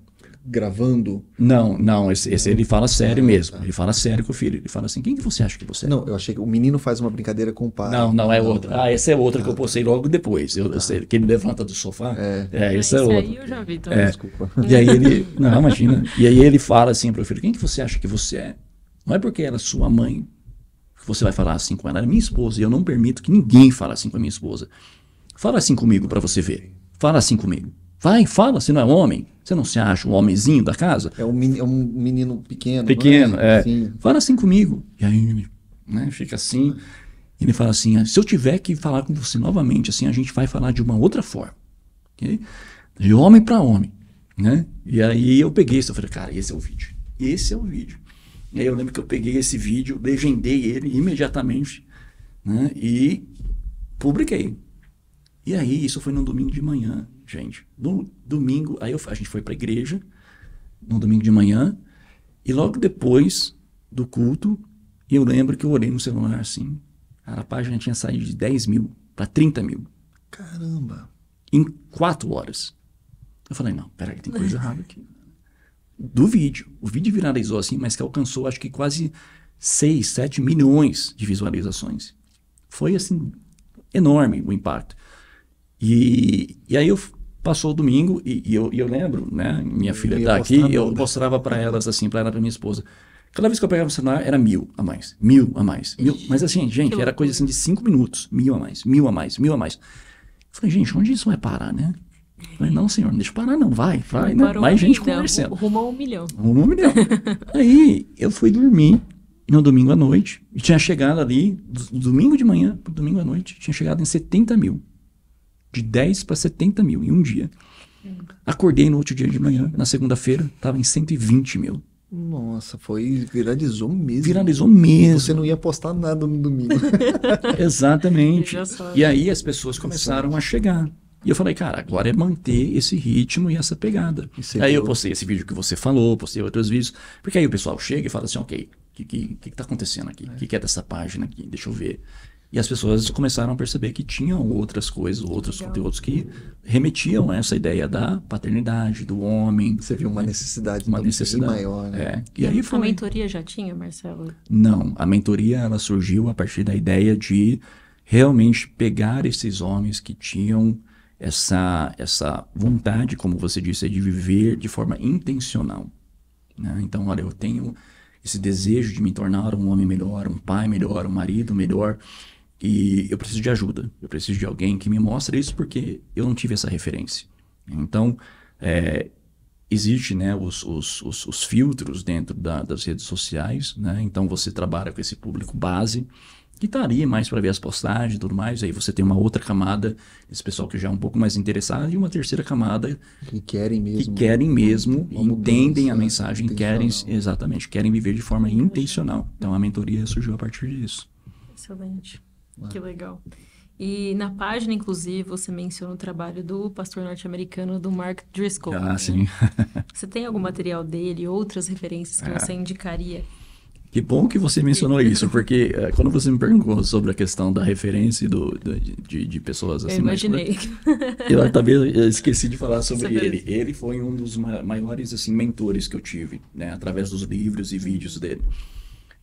Gravando. Não, esse ele fala sério mesmo. Ele fala sério com o filho. Ele fala assim, quem que você acha que você é? Não, eu achei que o menino faz uma brincadeira com o pai. Não, é outra. Essa é outra que eu postei logo depois. Eu sei, que ele levanta do sofá. Esse é outro. Aí eu já vi também. Desculpa. E aí ele... Não, imagina. E aí ele fala assim pro filho, quem que você acha que você é? Não é porque ela é sua mãe que você vai falar assim com ela. Ela é minha esposa e eu não permito que ninguém fale assim com a minha esposa. Fala assim comigo pra você ver. Fala assim comigo. Vai, fala, você não é homem? Você não se acha um homenzinho da casa? É um menino pequeno. Pequeno, Sim. Fala assim comigo. E aí ele, né, fica assim. E ele fala assim, se eu tiver que falar com você novamente, assim, a gente vai falar de uma outra forma. Okay? De homem para homem. Né? E aí eu peguei isso, eu falei, cara, esse é o vídeo. Esse é o vídeo. E aí eu lembro que eu peguei esse vídeo, legendei ele imediatamente, né, e publiquei. E aí, isso foi no domingo de manhã, gente. No domingo, aí a gente foi para a igreja, no domingo de manhã, e logo depois do culto, eu lembro que eu olhei no celular assim, a página tinha saído de 10 mil para 30 mil. Caramba. Em 4 horas. Eu falei, não, peraí, tem coisa errada aqui. Do vídeo. O vídeo viralizou assim, mas que alcançou, acho que quase 6, 7 milhões de visualizações. Foi, assim, enorme o impacto. E aí passou o domingo e eu lembro, né? Minha filha tá aqui, eu mostrava para elas assim, para ela, para minha esposa. Cada vez que eu pegava o celular era 1000 a mais, 1000 a mais, 1000. Mas assim, gente, era coisa assim de 5 minutos, 1000 a mais, 1000 a mais, 1000 a mais. Eu falei, gente, onde isso vai parar, né? Eu falei, não, senhor, não deixa parar não, vai, né? Mais gente conversando. Rumo a 1 milhão. Rumo a 1 milhão. Aí eu fui dormir no domingo à noite e tinha chegado ali, do domingo de manhã pro domingo à noite, tinha chegado em 70 mil. De 10 para 70 mil em um dia. Acordei no outro dia de manhã, na segunda-feira, estava em 120 mil. Nossa, viralizou mesmo. Viralizou mesmo. Você não ia postar nada no domingo. Exatamente. E aí as pessoas começaram a chegar. E eu falei, cara, agora é manter esse ritmo e essa pegada. Aí eu postei esse vídeo que você falou, postei outros vídeos, porque aí o pessoal chega e fala assim, ok, o que tá acontecendo aqui? O que é dessa página aqui? Deixa eu ver. E as pessoas começaram a perceber que tinham outras coisas, outros conteúdos que remetiam a essa ideia da paternidade, do homem. Você viu uma necessidade maior, né? E aí foi. A mentoria já tinha, Marcelo? Não, a mentoria ela surgiu a partir da ideia de realmente pegar esses homens que tinham essa vontade, como você disse, de viver de forma intencional. Né? Então, olha, eu tenho esse desejo de me tornar um homem melhor, um pai melhor, um marido melhor. E eu preciso de ajuda, eu preciso de alguém que me mostre isso porque eu não tive essa referência. Então, existe, né, os filtros dentro das redes sociais, né? Então você trabalha com esse público base, que tá ali mais para ver as postagens e tudo mais. Aí você tem uma outra camada, esse pessoal que já é um pouco mais interessado, e uma terceira camada Que querem mesmo. e entendem a mudança mensagem, intencional. exatamente, querem viver de forma intencional. Então a mentoria surgiu a partir disso. Excelente. Que legal. E na página, inclusive, você menciona o trabalho do pastor norte-americano, do Mark Driscoll. Ah, né? sim. Você tem algum material dele, outras referências que você indicaria? Que bom que você mencionou isso, porque quando você me perguntou sobre a questão da referência de pessoas assim... Eu imaginei. Eu talvez eu esqueci de falar sobre Sobre ele. isso. Ele foi um dos maiores assim, mentores que eu tive, né? Através dos livros e vídeos dele.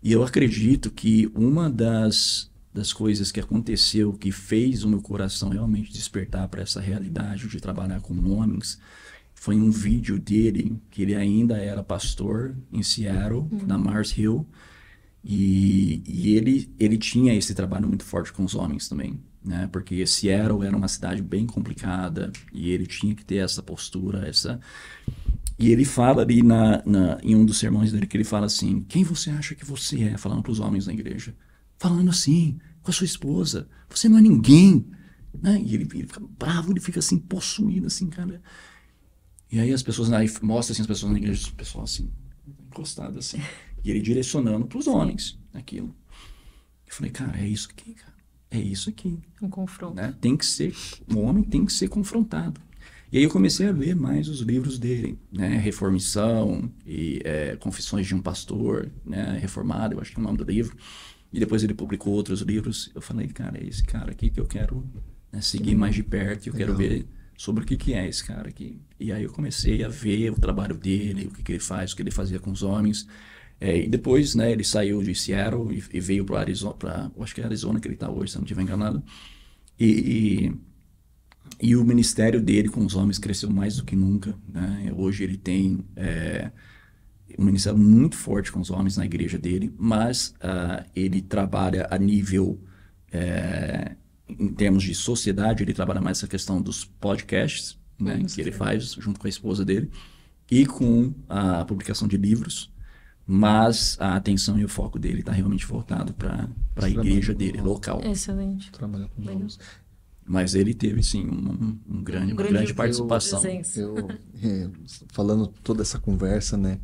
E eu acredito que uma das coisas que aconteceu, que fez o meu coração realmente despertar para essa realidade de trabalhar com homens, foi um vídeo dele, que ele ainda era pastor em Seattle, na Mars Hill, e ele tinha esse trabalho muito forte com os homens também, né? Porque Seattle era uma cidade bem complicada, e ele tinha que ter essa postura, E ele fala ali em um dos sermões dele, que ele fala assim, quem você acha que você é? Falando para os homens na igreja. Falando assim, com a sua esposa. Você não é ninguém. Né? E ele fica bravo, ele fica assim, possuído, assim, cara. E aí as pessoas, aí mostra assim, as pessoas na igreja, o pessoal assim, encostado assim. E ele direcionando para os homens aquilo. Eu falei, cara, é isso aqui, cara. É isso aqui. Um confronto. Né? Tem que ser, o homem tem que ser confrontado. E aí eu comecei a ler mais os livros dele, né? Reformição e Confissões de um Pastor, né? Reformado, eu acho que é o nome do livro. E depois ele publicou outros livros. Eu falei, cara, é esse cara aqui que eu quero, né, seguir mais de perto. Eu quero ver sobre o que é esse cara aqui. E aí eu comecei a ver o trabalho dele, o que ele faz, o que ele fazia com os homens. E depois, né, ele saiu de Seattle e veio para Arizona, acho que é Arizona que ele está hoje, se não estiver enganado. E o ministério dele com os homens cresceu mais do que nunca, né? Hoje ele tem um ministério muito forte com os homens na igreja dele, mas ele trabalha a nível, em termos de sociedade, ele trabalha mais essa questão dos podcasts, né? Que ele faz junto com a esposa dele, e com a publicação de livros, mas a atenção e o foco dele está realmente voltado para a igreja dele, local. Excelente. Trabalhar com homens. Mas ele teve, sim, uma grande participação. Falando toda essa conversa, né?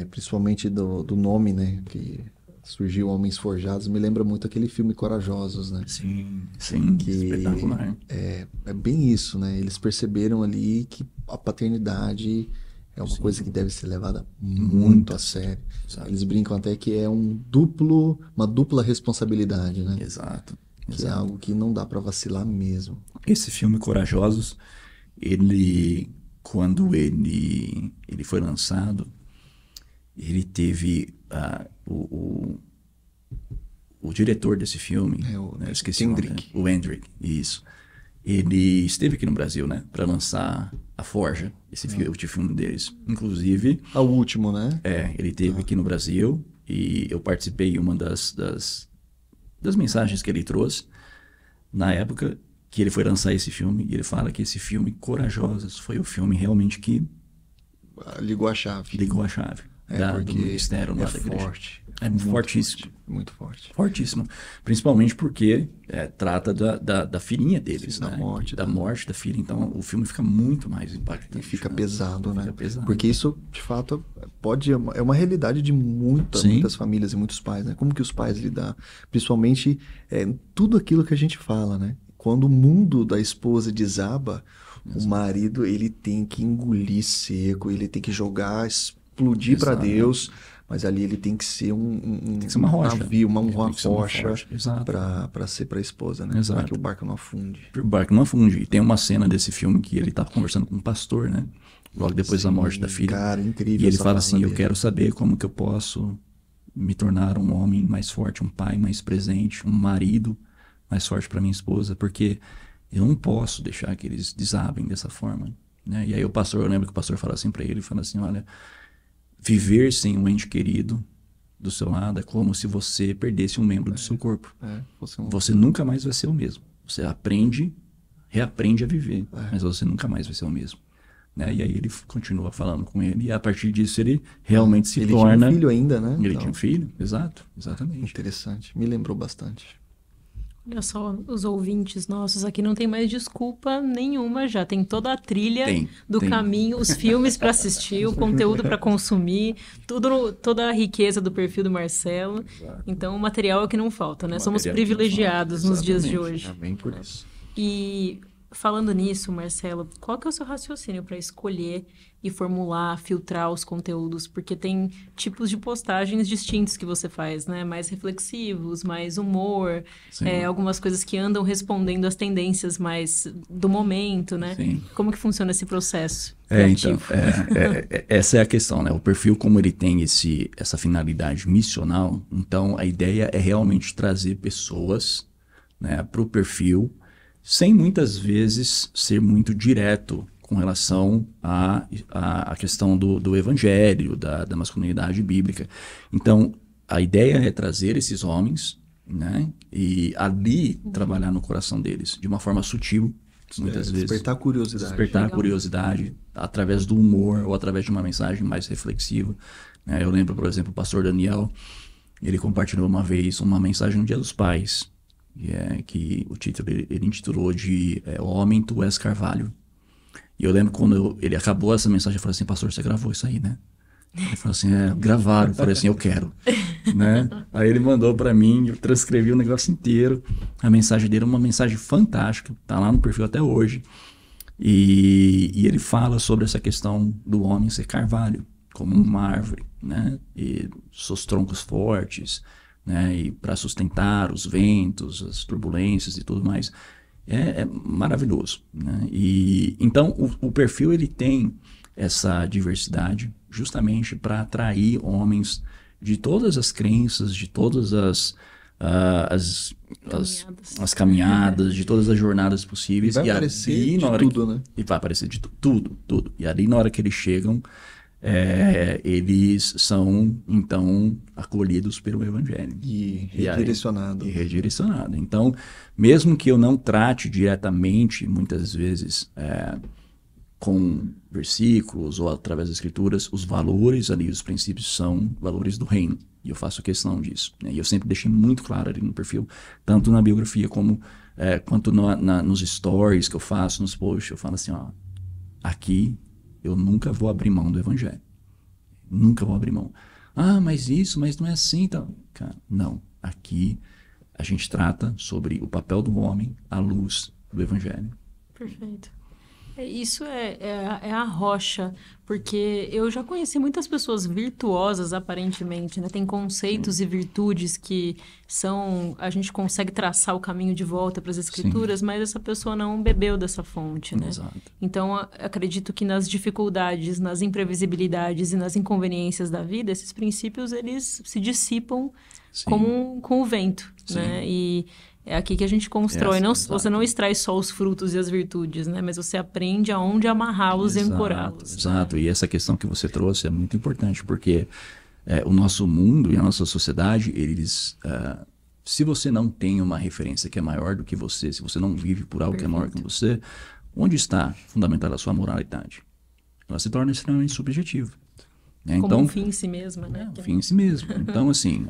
Principalmente do nome, né? Que surgiu Homens Forjados, me lembra muito aquele filme Corajosos, né? Sim, espetacular. É bem isso, né? Eles perceberam ali que a paternidade é uma coisa que deve ser levada muito a sério. Exato. Eles brincam até que é uma dupla responsabilidade, né? Exato. Que é algo que não dá para vacilar mesmo. Esse filme Corajosos, quando ele foi lançado, ele teve o diretor desse filme, né, eu esqueci Hendrick. o Hendrick, isso. Ele esteve aqui no Brasil, né, para lançar A Forja, esse filme deles. Inclusive... O último, né? Ele esteve aqui no Brasil e eu participei em uma das mensagens que ele trouxe na época que ele foi lançar esse filme, e ele fala que esse filme Corajosos foi o filme realmente que ligou a chave do ministério lá da igreja. Forte. É fortíssimo. Muito forte. Fortíssimo. Principalmente porque trata da filhinha deles, Sim, né? Da morte da filha. Então o filme fica muito mais impactante. E fica pesado, né? Fica pesado. Porque isso, de fato, é uma realidade de muitas famílias e muitos pais, né? Como que os pais lidam? Principalmente tudo aquilo que a gente fala, né? Quando o mundo da esposa desaba, o marido, ele tem que engolir seco, ele tem que jogar, explodir para Deus, mas ali ele tem que ser tem que ser uma rocha. navio, uma rocha Exato. para ser para a esposa, né? Exato. Para que o barco não afunde. O barco não afunde. E tem uma cena desse filme que ele tá conversando com um pastor, né? Logo depois da morte da filha. Cara, incrível. E ele fala assim, eu quero saber como que eu posso me tornar um homem mais forte, um pai mais presente, um marido mais forte para minha esposa, porque eu não posso deixar que eles desabem dessa forma, né? E aí eu lembro que o pastor fala assim para ele, fala assim, olha, viver sem um ente querido do seu lado é como se você perdesse um membro do seu corpo. Você nunca mais vai ser o mesmo. Você reaprende a viver, mas você nunca mais vai ser o mesmo. né? E aí ele continua falando com ele, e a partir disso ele realmente se ele torna... Ele tinha um filho ainda, né? Ele tinha um filho, exato, exatamente. Interessante, me lembrou bastante. Olha só, os ouvintes nossos aqui não tem mais desculpa nenhuma já. Tem toda a trilha do caminho, os filmes para assistir, o conteúdo para consumir, toda a riqueza do perfil do Marcelo. Exato. Então, o material é o que não falta, né? Somos privilegiados nos dias de hoje. É bem por isso. E falando nisso, Marcelo, qual que é o seu raciocínio para escolher e formular, filtrar os conteúdos? Porque tem tipos de postagens distintos que você faz, né? Mais reflexivos, mais humor, algumas coisas que andam respondendo às tendências mais do momento, né? Sim. Como que funciona esse processo? Então, essa é a questão, né? O perfil, como ele tem essa finalidade missional, então a ideia é realmente trazer pessoas, né, para o perfil, sem muitas vezes ser muito direto com relação à questão do evangelho, da masculinidade bíblica. Então, a ideia é trazer esses homens, né, e ali trabalhar no coração deles, de uma forma sutil, muitas vezes. Despertar curiosidade. Despertar a curiosidade através do humor ou através de uma mensagem mais reflexiva. Eu lembro, por exemplo, o pastor Daniel, ele compartilhou uma vez uma mensagem no Dia dos Pais, que o título ele intitulou de Homem, Tu És Carvalho. E eu lembro quando ele acabou essa mensagem, eu falei assim, pastor, você gravou isso aí, né? Ele falou assim, gravaram. Eu falei assim, eu quero. Né? Aí ele mandou para mim, eu transcrevi o negócio inteiro. A mensagem dele é uma mensagem fantástica, tá lá no perfil até hoje. E ele fala sobre essa questão do homem ser carvalho, como uma árvore, né? E seus troncos fortes, né? E para sustentar os ventos, as turbulências e tudo mais. É maravilhoso, né? E então o perfil ele tem essa diversidade justamente para atrair homens de todas as crenças, de todas as caminhadas, de todas as jornadas possíveis. E vai aparecer de tudo, né? E vai aparecer de tudo. E ali na hora que eles chegam, eles são, então, acolhidos pelo Evangelho. E redirecionado. Então, mesmo que eu não trate diretamente, muitas vezes, com versículos ou através das escrituras, os valores ali, os princípios são valores do reino. E eu faço questão disso. Né? E eu sempre deixei muito claro ali no perfil, tanto na biografia quanto nos stories que eu faço, nos posts, eu falo assim, aqui eu nunca vou abrir mão do evangelho. Nunca vou abrir mão. Mas não é assim. Então. Cara, não. Aqui a gente trata sobre o papel do homem à luz do evangelho. Perfeito. Isso é a rocha, porque eu já conheci muitas pessoas virtuosas, aparentemente, né? Tem conceitos e virtudes que a gente consegue traçar o caminho de volta para as escrituras, mas essa pessoa não bebeu dessa fonte, né? Exato. Então, acredito que nas dificuldades, nas imprevisibilidades e nas inconveniências da vida, esses princípios, eles se dissipam com o vento, né? E é aqui que a gente constrói. Você não extrai só os frutos e as virtudes, né? Mas você aprende aonde amarrá-los e ancorá-los. Exato. E essa questão que você trouxe é muito importante, porque o nosso mundo e a nossa sociedade, eles... se você não tem uma referência que é maior do que você, se você não vive por algo que é maior que você, onde está fundamentada a sua moralidade? Ela se torna extremamente subjetiva. Né? Como então, um fim em si mesma, né? Um fim em si mesmo. Então, assim...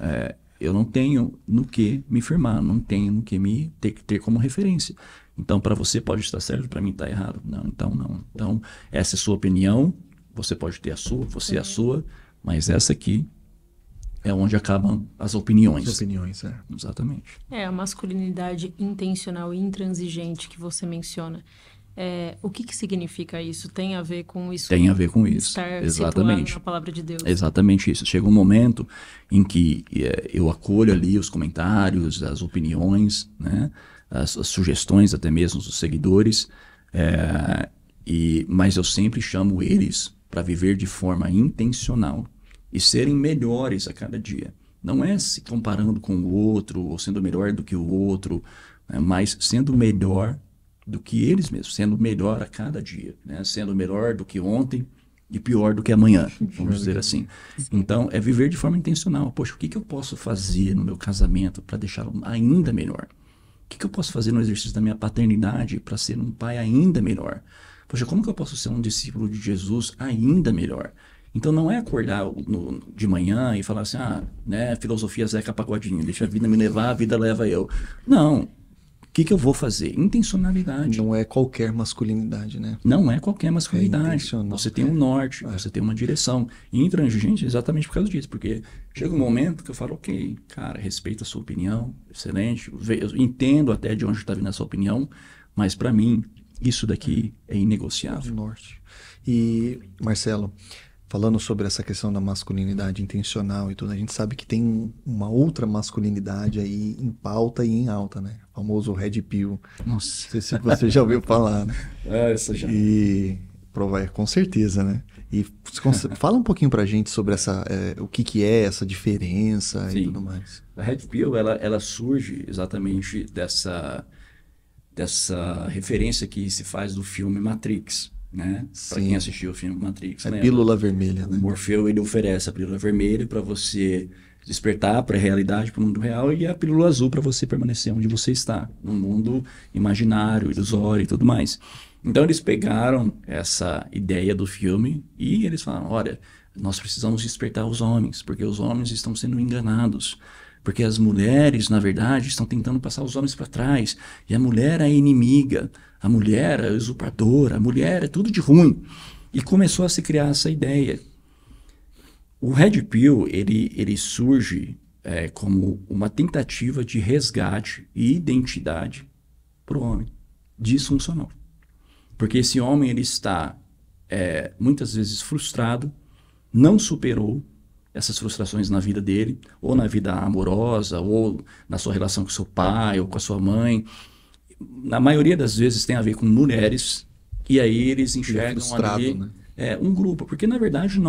eu não tenho no que me firmar, não tenho no que me ter como referência. Então, para você pode estar certo, para mim está errado. Não, então não. Então, essa é a sua opinião, você pode ter a sua, você a sua, mas essa aqui é onde acabam as opiniões. As opiniões, Exatamente. A masculinidade intencional e intransigente que você menciona. O que significa isso? Tem a ver com isso? Tem a ver com isso, estar exatamente. Na palavra de Deus. Exatamente isso. Chega um momento em que eu acolho ali os comentários, as opiniões, né? as sugestões até mesmo dos seguidores, mas eu sempre chamo eles para viver de forma intencional e serem melhores a cada dia. Não é se comparando com o outro ou sendo melhor do que o outro, né? Mas sendo melhor do que eles mesmos, sendo melhor a cada dia, né? Sendo melhor do que ontem e pior do que amanhã, vamos dizer assim. Então, é viver de forma intencional. Poxa, o que eu posso fazer no meu casamento para deixá-lo ainda melhor? O que eu posso fazer no exercício da minha paternidade para ser um pai ainda melhor? poxa, como que eu posso ser um discípulo de Jesus ainda melhor? Então não é acordar de manhã e falar assim, né, filosofia Zeca Pagodinho, deixa a vida me levar, a vida leva eu. Não. O que eu vou fazer? Intencionalidade. Não é qualquer masculinidade, né? Não é qualquer masculinidade. Intencional. Você tem um norte, você tem uma direção. E intransigente exatamente por causa disso. Porque chega um momento que eu falo, ok, cara, respeito a sua opinião, excelente. Eu entendo até de onde está vindo a sua opinião, mas para mim, isso daqui é inegociável. Norte. E, Marcelo, falando sobre essa questão da masculinidade intencional e tudo, a gente sabe que tem uma outra masculinidade aí em pauta e em alta, né? O famoso Red Pill. Nossa. Não sei se você já ouviu falar, né? Essa já. E com certeza, né? E fala um pouquinho pra gente sobre o que é essa diferença e tudo mais. A Red Pill, ela surge exatamente dessa referência que se faz do filme Matrix. Né? Para quem assistiu o filme Matrix, né? Pílula vermelha, né? O Morfeu, ele oferece a pílula vermelha para você despertar para a realidade, para o mundo real, e a pílula azul para você permanecer onde você está, no mundo imaginário, ilusório e tudo mais. Então eles pegaram essa ideia do filme e eles falaram, olha, nós precisamos despertar os homens, porque os homens estão sendo enganados. Porque as mulheres, na verdade, estão tentando passar os homens para trás. E a mulher é a inimiga, a mulher é a usurpadora, a mulher é tudo de ruim. E começou a se criar essa ideia. O Red Pill, ele surge como uma tentativa de resgate e identidade para o homem disfuncional. Porque esse homem ele está muitas vezes frustrado, não superou essas frustrações na vida dele, ou na vida amorosa, ou na sua relação com seu pai, ou com a sua mãe. Na maioria das vezes tem a ver com mulheres, e aí eles enxergam ali, né? Um grupo. Porque, na verdade,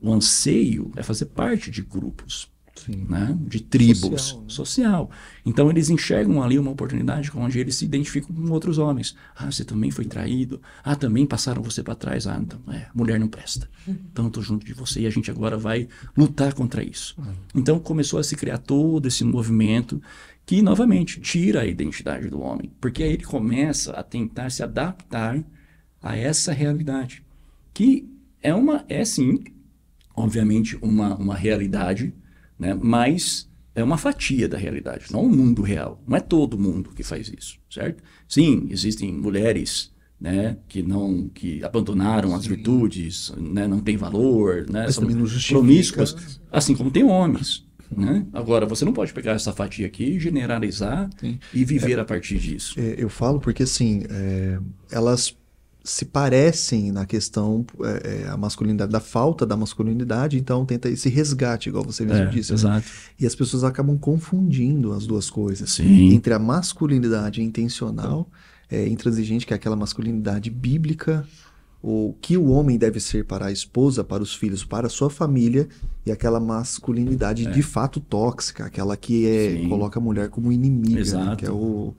o anseio é fazer parte de grupos. Né? De tribos, social. Então eles enxergam ali uma oportunidade onde eles se identificam com outros homens. Você também foi traído. Também passaram você para trás. Então, mulher não presta. Então eu estou junto de você e a gente agora vai lutar contra isso. Então começou a se criar todo esse movimento que, novamente, tira a identidade do homem. Porque aí ele começa a tentar se adaptar a essa realidade. Que é sim, obviamente, uma realidade, né? Mas é uma fatia da realidade, não o mundo real. Não é todo mundo que faz isso, certo? Sim, existem mulheres, né, que abandonaram as virtudes, né, não têm valor, né, são promíscuas, assim como tem homens. Né? Agora, você não pode pegar essa fatia aqui, generalizar e viver a partir disso. Eu falo porque, assim, elas se parecem na questão a masculinidade, da falta da masculinidade, então tenta esse resgate, igual você mesmo disse. Exato. Né? E as pessoas acabam confundindo as duas coisas. Sim. Entre a masculinidade intencional, intransigente, que é aquela masculinidade bíblica, o que o homem deve ser para a esposa, para os filhos, para a sua família, e aquela masculinidade de fato tóxica, aquela que coloca a mulher como inimiga, né? Que é o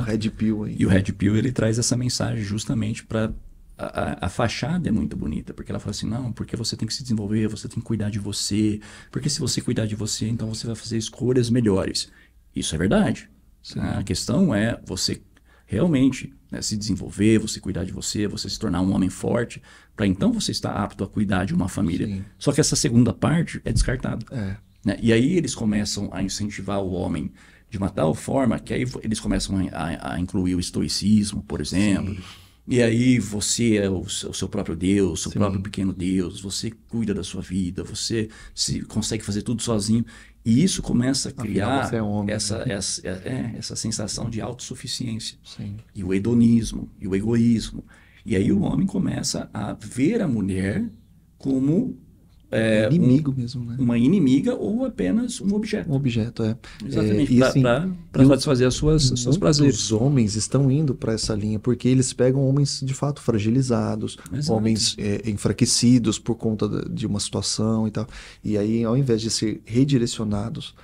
Red Pill. Aí. E o Red Pill, ele traz essa mensagem justamente para... A fachada é muito bonita, porque ela fala assim, não, porque você tem que se desenvolver, você tem que cuidar de você, porque se você cuidar de você, então você vai fazer escolhas melhores. Isso é verdade. A questão é você realmente, né, se desenvolver, você cuidar de você se tornar um homem forte, para então você estar apto a cuidar de uma família. Sim. Só que essa segunda parte é descartada. Né? E aí eles começam a incentivar o homem de uma tal forma que aí eles começam a incluir o estoicismo, por exemplo. Sim. E aí você é o seu próprio Deus, seu próprio pequeno Deus, você cuida da sua vida, você consegue fazer tudo sozinho. E isso começa a criar essa sensação de autossuficiência. Sim. E o hedonismo, e o egoísmo. E aí o homem começa a ver a mulher como... inimigo mesmo, né? Uma inimiga ou apenas um objeto. Um objeto, Exatamente, para satisfazer os seus prazeres. Os homens estão indo para essa linha porque eles pegam homens de fato fragilizados, homens enfraquecidos por conta de uma situação e tal. E aí, ao invés de ser redirecionados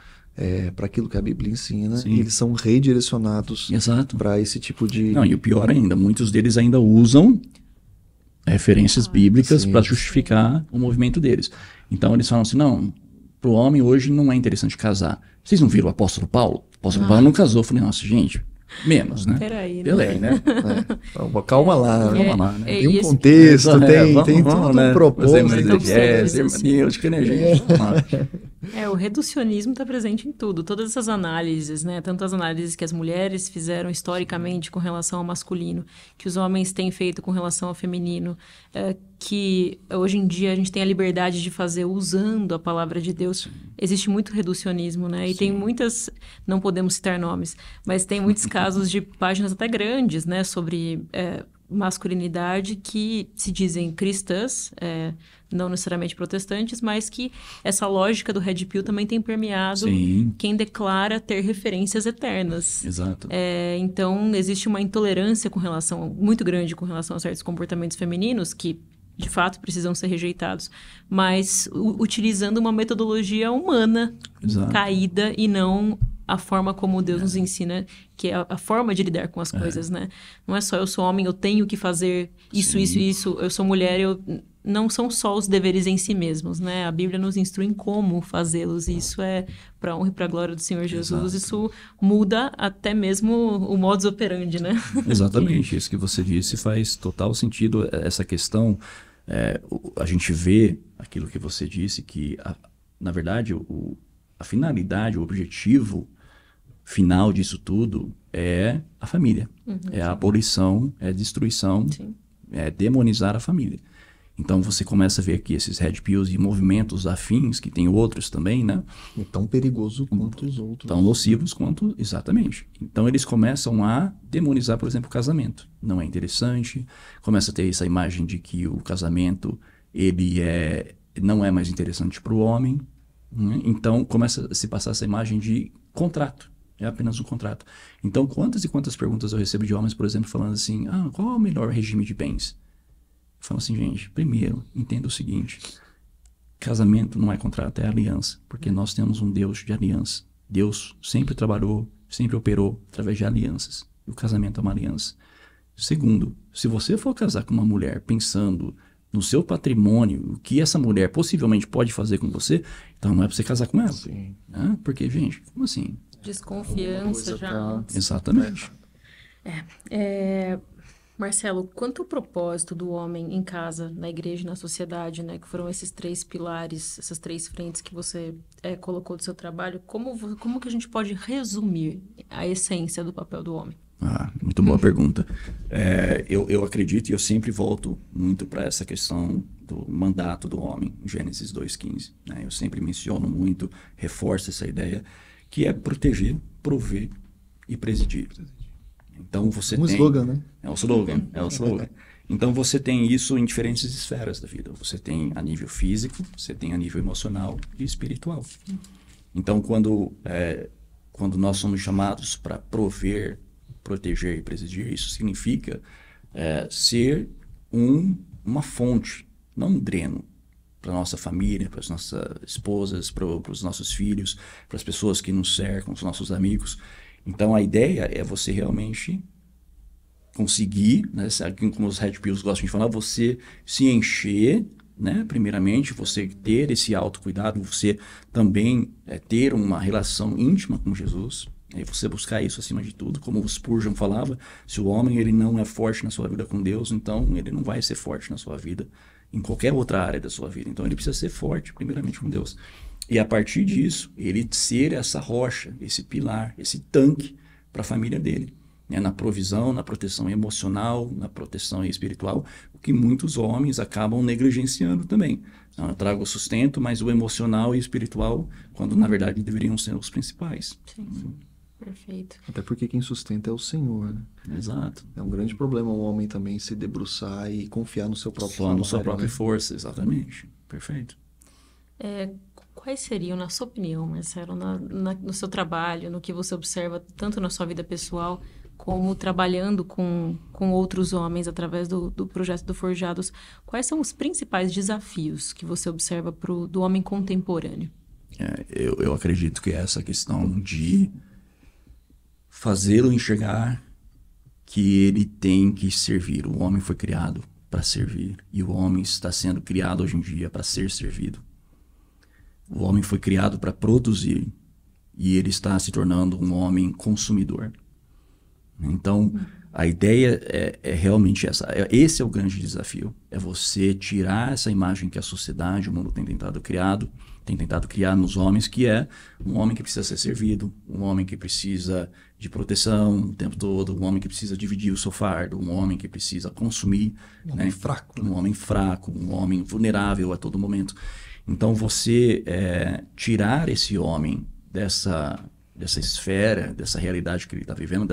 para aquilo que a Bíblia ensina, eles são redirecionados para esse tipo de... Não, e o pior ainda, muitos deles ainda usam referências bíblicas para justificar o movimento deles. Então eles falam assim, não, para o homem hoje não é interessante casar. Vocês não viram o apóstolo Paulo? O apóstolo Paulo não casou. Eu falei, nossa, gente, Menos, né? Peraí, Pelé, né? Calma lá. Calma lá, né? Tem um contexto, tem tudo né? um propósito. Hermenêutica, né, gente? Vamos lá. O reducionismo está presente em tudo. Todas essas análises, né? Tanto as análises que as mulheres fizeram historicamente com relação ao masculino, que os homens têm feito com relação ao feminino, que hoje em dia a gente tem a liberdade de fazer usando a palavra de Deus. Sim. Existe muito reducionismo, né? E Sim. Tem muitas, não podemos citar nomes, mas tem muitos casos de páginas até grandes, né? Sobre masculinidade que se dizem cristãs, não necessariamente protestantes, mas que essa lógica do Red Pill também tem permeado Sim. quem declara ter referências eternas. Exato. Então, existe uma intolerância muito grande com relação a certos comportamentos femininos que, de fato, precisam ser rejeitados, mas utilizando uma metodologia humana Exato. Caída e não a forma como Deus nos ensina, que é a forma de lidar com as coisas, né? Não é só eu sou homem, eu tenho que fazer isso, Sim. isso, eu sou mulher, não são só os deveres em si mesmos, né? A Bíblia nos instrui em como fazê-los, e isso é para a honra e para a glória do Senhor Jesus. Exato. Isso muda até mesmo o modus operandi, né? Exatamente, isso que você disse faz total sentido, essa questão, a gente vê aquilo que você disse, que na verdade a finalidade, o objetivo final disso tudo é a família, é a abolição, é a destruição, Sim. é demonizar a família. Então você começa a ver aqui esses red pills e movimentos afins, que tem outros também, né? É tão perigoso quanto os outros. Tão nocivos quanto, exatamente. Então eles começam a demonizar, por exemplo, o casamento. Não é interessante, começa a ter essa imagem de que o casamento não é mais interessante para o homem, né? Então começa a se passar essa imagem de contrato. É apenas um contrato. Então, quantas e quantas perguntas eu recebo de homens, por exemplo, falando assim, qual é o melhor regime de bens? Eu falo assim, gente, primeiro, entenda o seguinte, casamento não é contrato, é aliança, porque nós temos um Deus de aliança. Deus sempre trabalhou, sempre operou através de alianças, e o casamento é uma aliança. Segundo, se você for casar com uma mulher pensando no seu patrimônio, o que essa mulher possivelmente pode fazer com você, então não é para você casar com ela. Sim. Né? Porque, gente, como assim? Desconfiança já. Exatamente. Marcelo, quanto ao propósito do homem em casa, na igreja e na sociedade, né? Que foram esses 3 pilares, essas 3 frentes que você colocou do seu trabalho, como que a gente pode resumir a essência do papel do homem? Muito boa pergunta. Eu acredito e eu sempre volto muito para essa questão do mandato do homem, em Gênesis 2:15. Né? Eu sempre menciono muito, reforço essa ideia, que é proteger, prover e presidir. Então você tem... slogan, né? É o slogan. Então você tem isso em diferentes esferas da vida. Você tem a nível físico, você tem a nível emocional e espiritual. Então quando nós somos chamados para prover, proteger e presidir, isso significa ser uma fonte, não um dreno, para a nossa família, para as nossas esposas, para os nossos filhos, para as pessoas que nos cercam, os nossos amigos. Então a ideia é você realmente conseguir, né, como os Red Pills gostam de falar, você se encher, né, primeiramente, você ter esse autocuidado, você também ter uma relação íntima com Jesus, e você buscar isso acima de tudo, como o Spurgeon falava, se o homem ele não é forte na sua vida com Deus, então ele não vai ser forte na sua vida, em qualquer outra área da sua vida. Então ele precisa ser forte, primeiramente com Deus. E a partir disso, ele ser essa rocha, esse pilar, esse tanque para a família dele. Né? Na provisão, na proteção emocional, na proteção espiritual, o que muitos homens acabam negligenciando também. Então, eu trago o sustento, mas o emocional e espiritual, quando na verdade deveriam ser os principais. Sim. Perfeito. Até porque quem sustenta é o Senhor, né? Exato. É um grande problema o homem também se debruçar e confiar no seu próprio salário, na sua própria força, exatamente. Perfeito. Quais seriam, na sua opinião, Marcelo, no seu trabalho, no que você observa, tanto na sua vida pessoal, como trabalhando com outros homens através do projeto do Forjados, quais são os principais desafios que você observa do homem contemporâneo? Eu acredito que é essa questão de fazê-lo enxergar que ele tem que servir. O homem foi criado para servir e o homem está sendo criado hoje em dia para ser servido. O homem foi criado para produzir e ele está se tornando um homem consumidor. Então, a ideia é realmente essa. Esse é o grande desafio. É você tirar essa imagem que a sociedade, o mundo tem tentado criar nos homens, que é um homem que precisa ser servido, um homem que precisa de proteção o tempo todo, um homem que precisa dividir o seu fardo, um homem que precisa consumir. Um homem fraco. Um homem fraco, um homem vulnerável a todo momento. Então, você tirar esse homem dessa esfera, dessa realidade que ele está vivendo,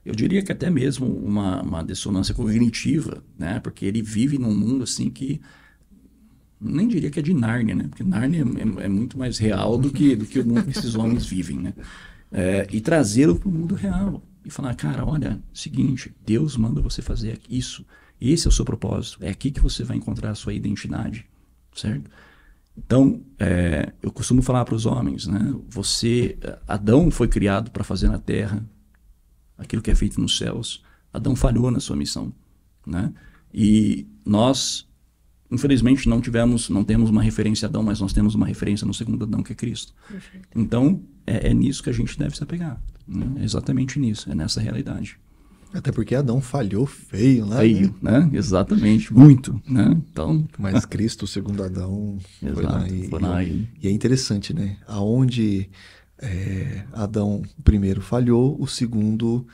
eu diria que até mesmo uma dissonância cognitiva, né? Porque ele vive num mundo assim que nem diria que é de Nárnia, né? Porque Nárnia é muito mais real do que o mundo que esses homens vivem, né? E trazê-lo para o mundo real e falar, cara, olha, seguinte, Deus manda você fazer isso, esse é o seu propósito, é aqui que você vai encontrar a sua identidade, certo? Então, eu costumo falar para os homens, né? Adão foi criado para fazer na terra aquilo que é feito nos céus. Adão falhou na sua missão, né? E nós, infelizmente, não temos uma referência a Adão, mas nós temos uma referência no segundo Adão, que é Cristo. Perfeito. Então, é nisso que a gente deve se apegar, né? É exatamente nisso, é nessa realidade. Até porque Adão falhou feio, né? Feio, né? Exatamente, muito, né? Então... Mas Cristo, o segundo Adão, foi lá. E é interessante, né? Aonde Adão primeiro falhou, o segundo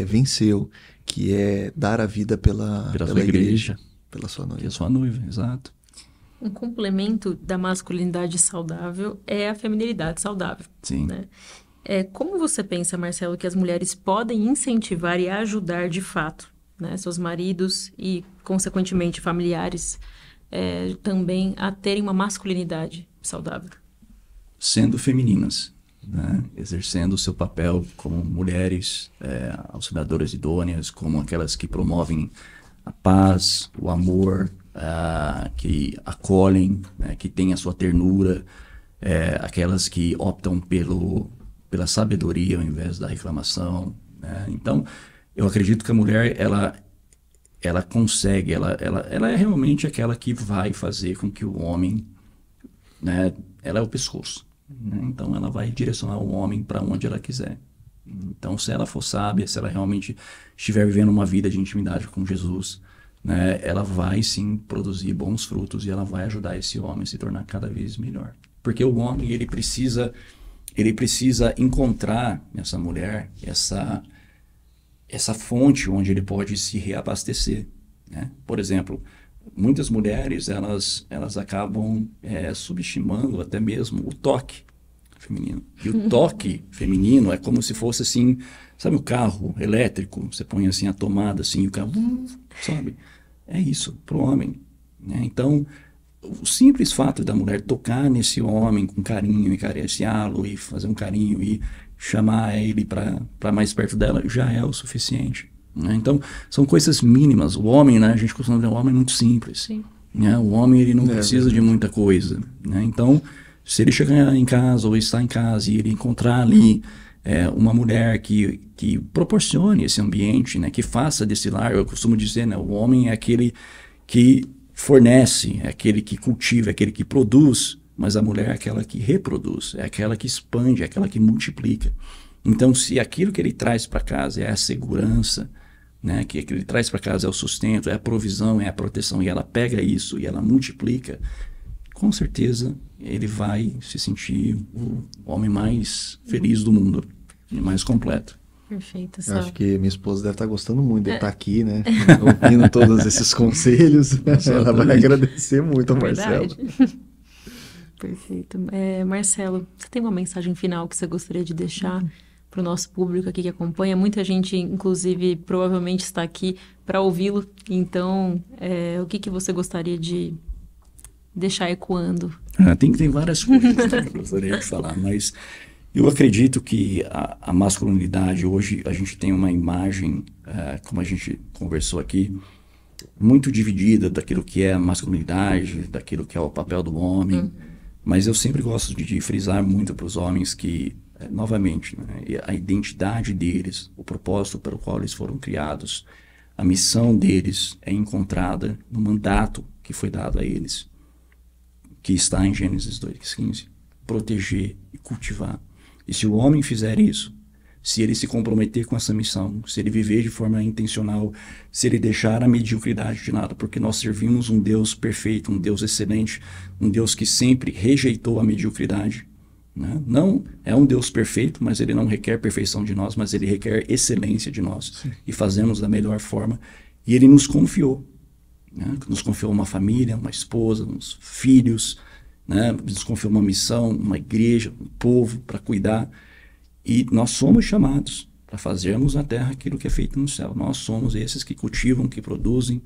venceu, que é dar a vida pela igreja, pela sua noiva. Que é sua noiva, exato. Um complemento da masculinidade saudável é a feminilidade saudável. Sim. Né? Como você pensa, Marcelo, que as mulheres podem incentivar e ajudar de fato, né, seus maridos e, consequentemente, familiares também a terem uma masculinidade saudável? Sendo femininas, né? Exercendo o seu papel como mulheres auxiliadoras idôneas, como aquelas que promovem a paz, o amor, que acolhem, né, que têm a sua ternura, aquelas que optam pela sabedoria ao invés da reclamação, né? Então, eu acredito que a mulher, ela consegue, ela é realmente aquela que vai fazer com que o homem, né, ela é o pescoço, né? Então, ela vai direcionar o homem para onde ela quiser. Então, se ela for sábia, se ela realmente estiver vivendo uma vida de intimidade com Jesus, né, ela vai sim produzir bons frutos e ela vai ajudar esse homem a se tornar cada vez melhor. Porque o homem, ele precisa encontrar nessa mulher essa fonte onde ele pode se reabastecer, né? Por exemplo, muitas mulheres elas acabam subestimando até mesmo o toque feminino. E o toque feminino é como se fosse assim, sabe o carro elétrico? Você põe assim a tomada assim, e o carro, sabe? É isso para o homem, né? Então, o simples fato da mulher tocar nesse homem com carinho e acariciá-lo e fazer um carinho e chamar ele para mais perto dela já é o suficiente, né? Então, são coisas mínimas. O homem, né, a gente costuma dizer, o homem é muito simples. Sim. Né? O homem ele não precisa de muita coisa, né? Então, se ele chegar em casa ou está em casa e ele encontrar ali uma mulher que proporcione esse ambiente, né, que faça desse lar, eu costumo dizer, né, o homem é aquele que fornece, é aquele que cultiva, é aquele que produz, mas a mulher é aquela que reproduz, é aquela que expande, é aquela que multiplica. Então, se aquilo que ele traz para casa é a segurança, né, que ele traz para casa é o sustento, é a provisão, é a proteção, e ela pega isso e ela multiplica, com certeza ele vai se sentir o homem mais feliz do mundo e mais completo. Perfeito. Acho que minha esposa deve estar gostando muito de estar aqui, né? Ouvindo todos esses conselhos. Ela vai agradecer muito ao Marcelo. Perfeito. Marcelo, você tem uma mensagem final que você gostaria de deixar para o nosso público aqui que acompanha? Muita gente, inclusive, provavelmente está aqui para ouvi-lo. Então, o que você gostaria de deixar ecoando? Tem várias coisas que eu gostaria de falar, mas eu acredito que a masculinidade, hoje a gente tem uma imagem, como a gente conversou aqui, muito dividida daquilo que é a masculinidade, daquilo que é o papel do homem, mas eu sempre gosto de frisar muito para os homens que, novamente, né, a identidade deles, o propósito pelo qual eles foram criados, a missão deles é encontrada no mandato que foi dado a eles, que está em Gênesis 2:15, proteger e cultivar. E se o homem fizer isso, se ele se comprometer com essa missão, se ele viver de forma intencional, se ele deixar a mediocridade de lado, porque nós servimos um Deus perfeito, um Deus excelente, um Deus que sempre rejeitou a mediocridade, né? Não é um Deus perfeito, mas ele não requer perfeição de nós, mas ele requer excelência de nós. Sim. E fazemos da melhor forma. E ele nos confiou, né? Nos confiou uma família, uma esposa, uns filhos, né? Nos confiou uma missão, uma igreja, um povo para cuidar. E nós somos chamados para fazermos na terra aquilo que é feito no céu. Nós somos esses que cultivam, que produzem.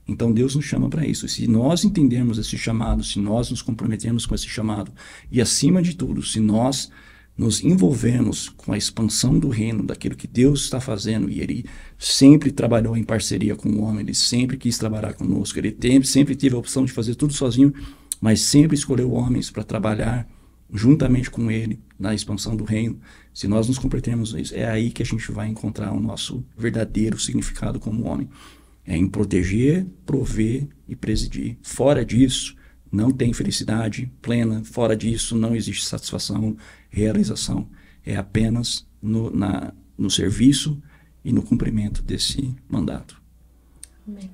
Então Deus nos chama para isso. E se nós entendermos esse chamado, se nós nos comprometermos com esse chamado, e acima de tudo, se nós nos envolvermos com a expansão do reino, daquilo que Deus está fazendo, e Ele sempre trabalhou em parceria com o homem, Ele sempre quis trabalhar conosco, Ele sempre teve a opção de fazer tudo sozinho, mas sempre escolheu homens para trabalhar juntamente com Ele na expansão do reino. Se nós nos comprometermos nisso, é aí que a gente vai encontrar o nosso verdadeiro significado como homem. É em proteger, prover e presidir. Fora disso, não tem felicidade plena. Fora disso, não existe satisfação, realização. É apenas no serviço e no cumprimento desse mandato. Amém.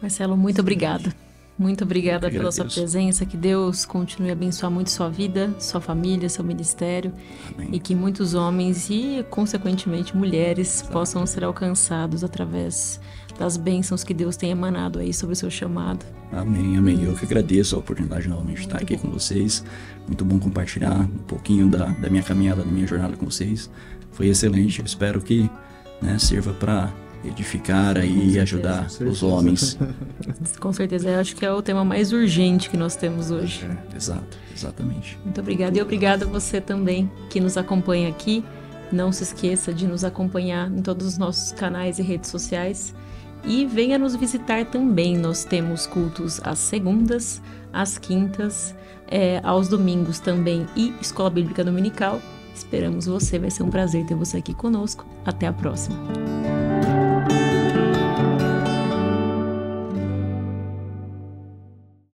Marcelo, muito obrigada. Muito obrigada pela sua presença. Que Deus continue a abençoar muito sua vida, sua família, seu ministério. Amém. E que muitos homens e, consequentemente, mulheres possam ser alcançados através das bênçãos que Deus tem emanado aí sobre o seu chamado. Amém, amém. Eu que agradeço a oportunidade de novamente estar aqui com vocês. Muito bom compartilhar um pouquinho da minha caminhada, da minha jornada com vocês. Foi excelente. Eu espero que, né, sirva para edificar aí e ajudar os homens. Com certeza, eu acho que é o tema mais urgente que nós temos hoje. Exato, exatamente. Muito obrigada. E obrigada a você também que nos acompanha aqui. Não se esqueça de nos acompanhar em todos os nossos canais e redes sociais. E venha nos visitar também. Nós temos cultos às segundas, às quintas, aos domingos também e Escola Bíblica Dominical. Esperamos você, vai ser um prazer ter você aqui conosco. Até a próxima.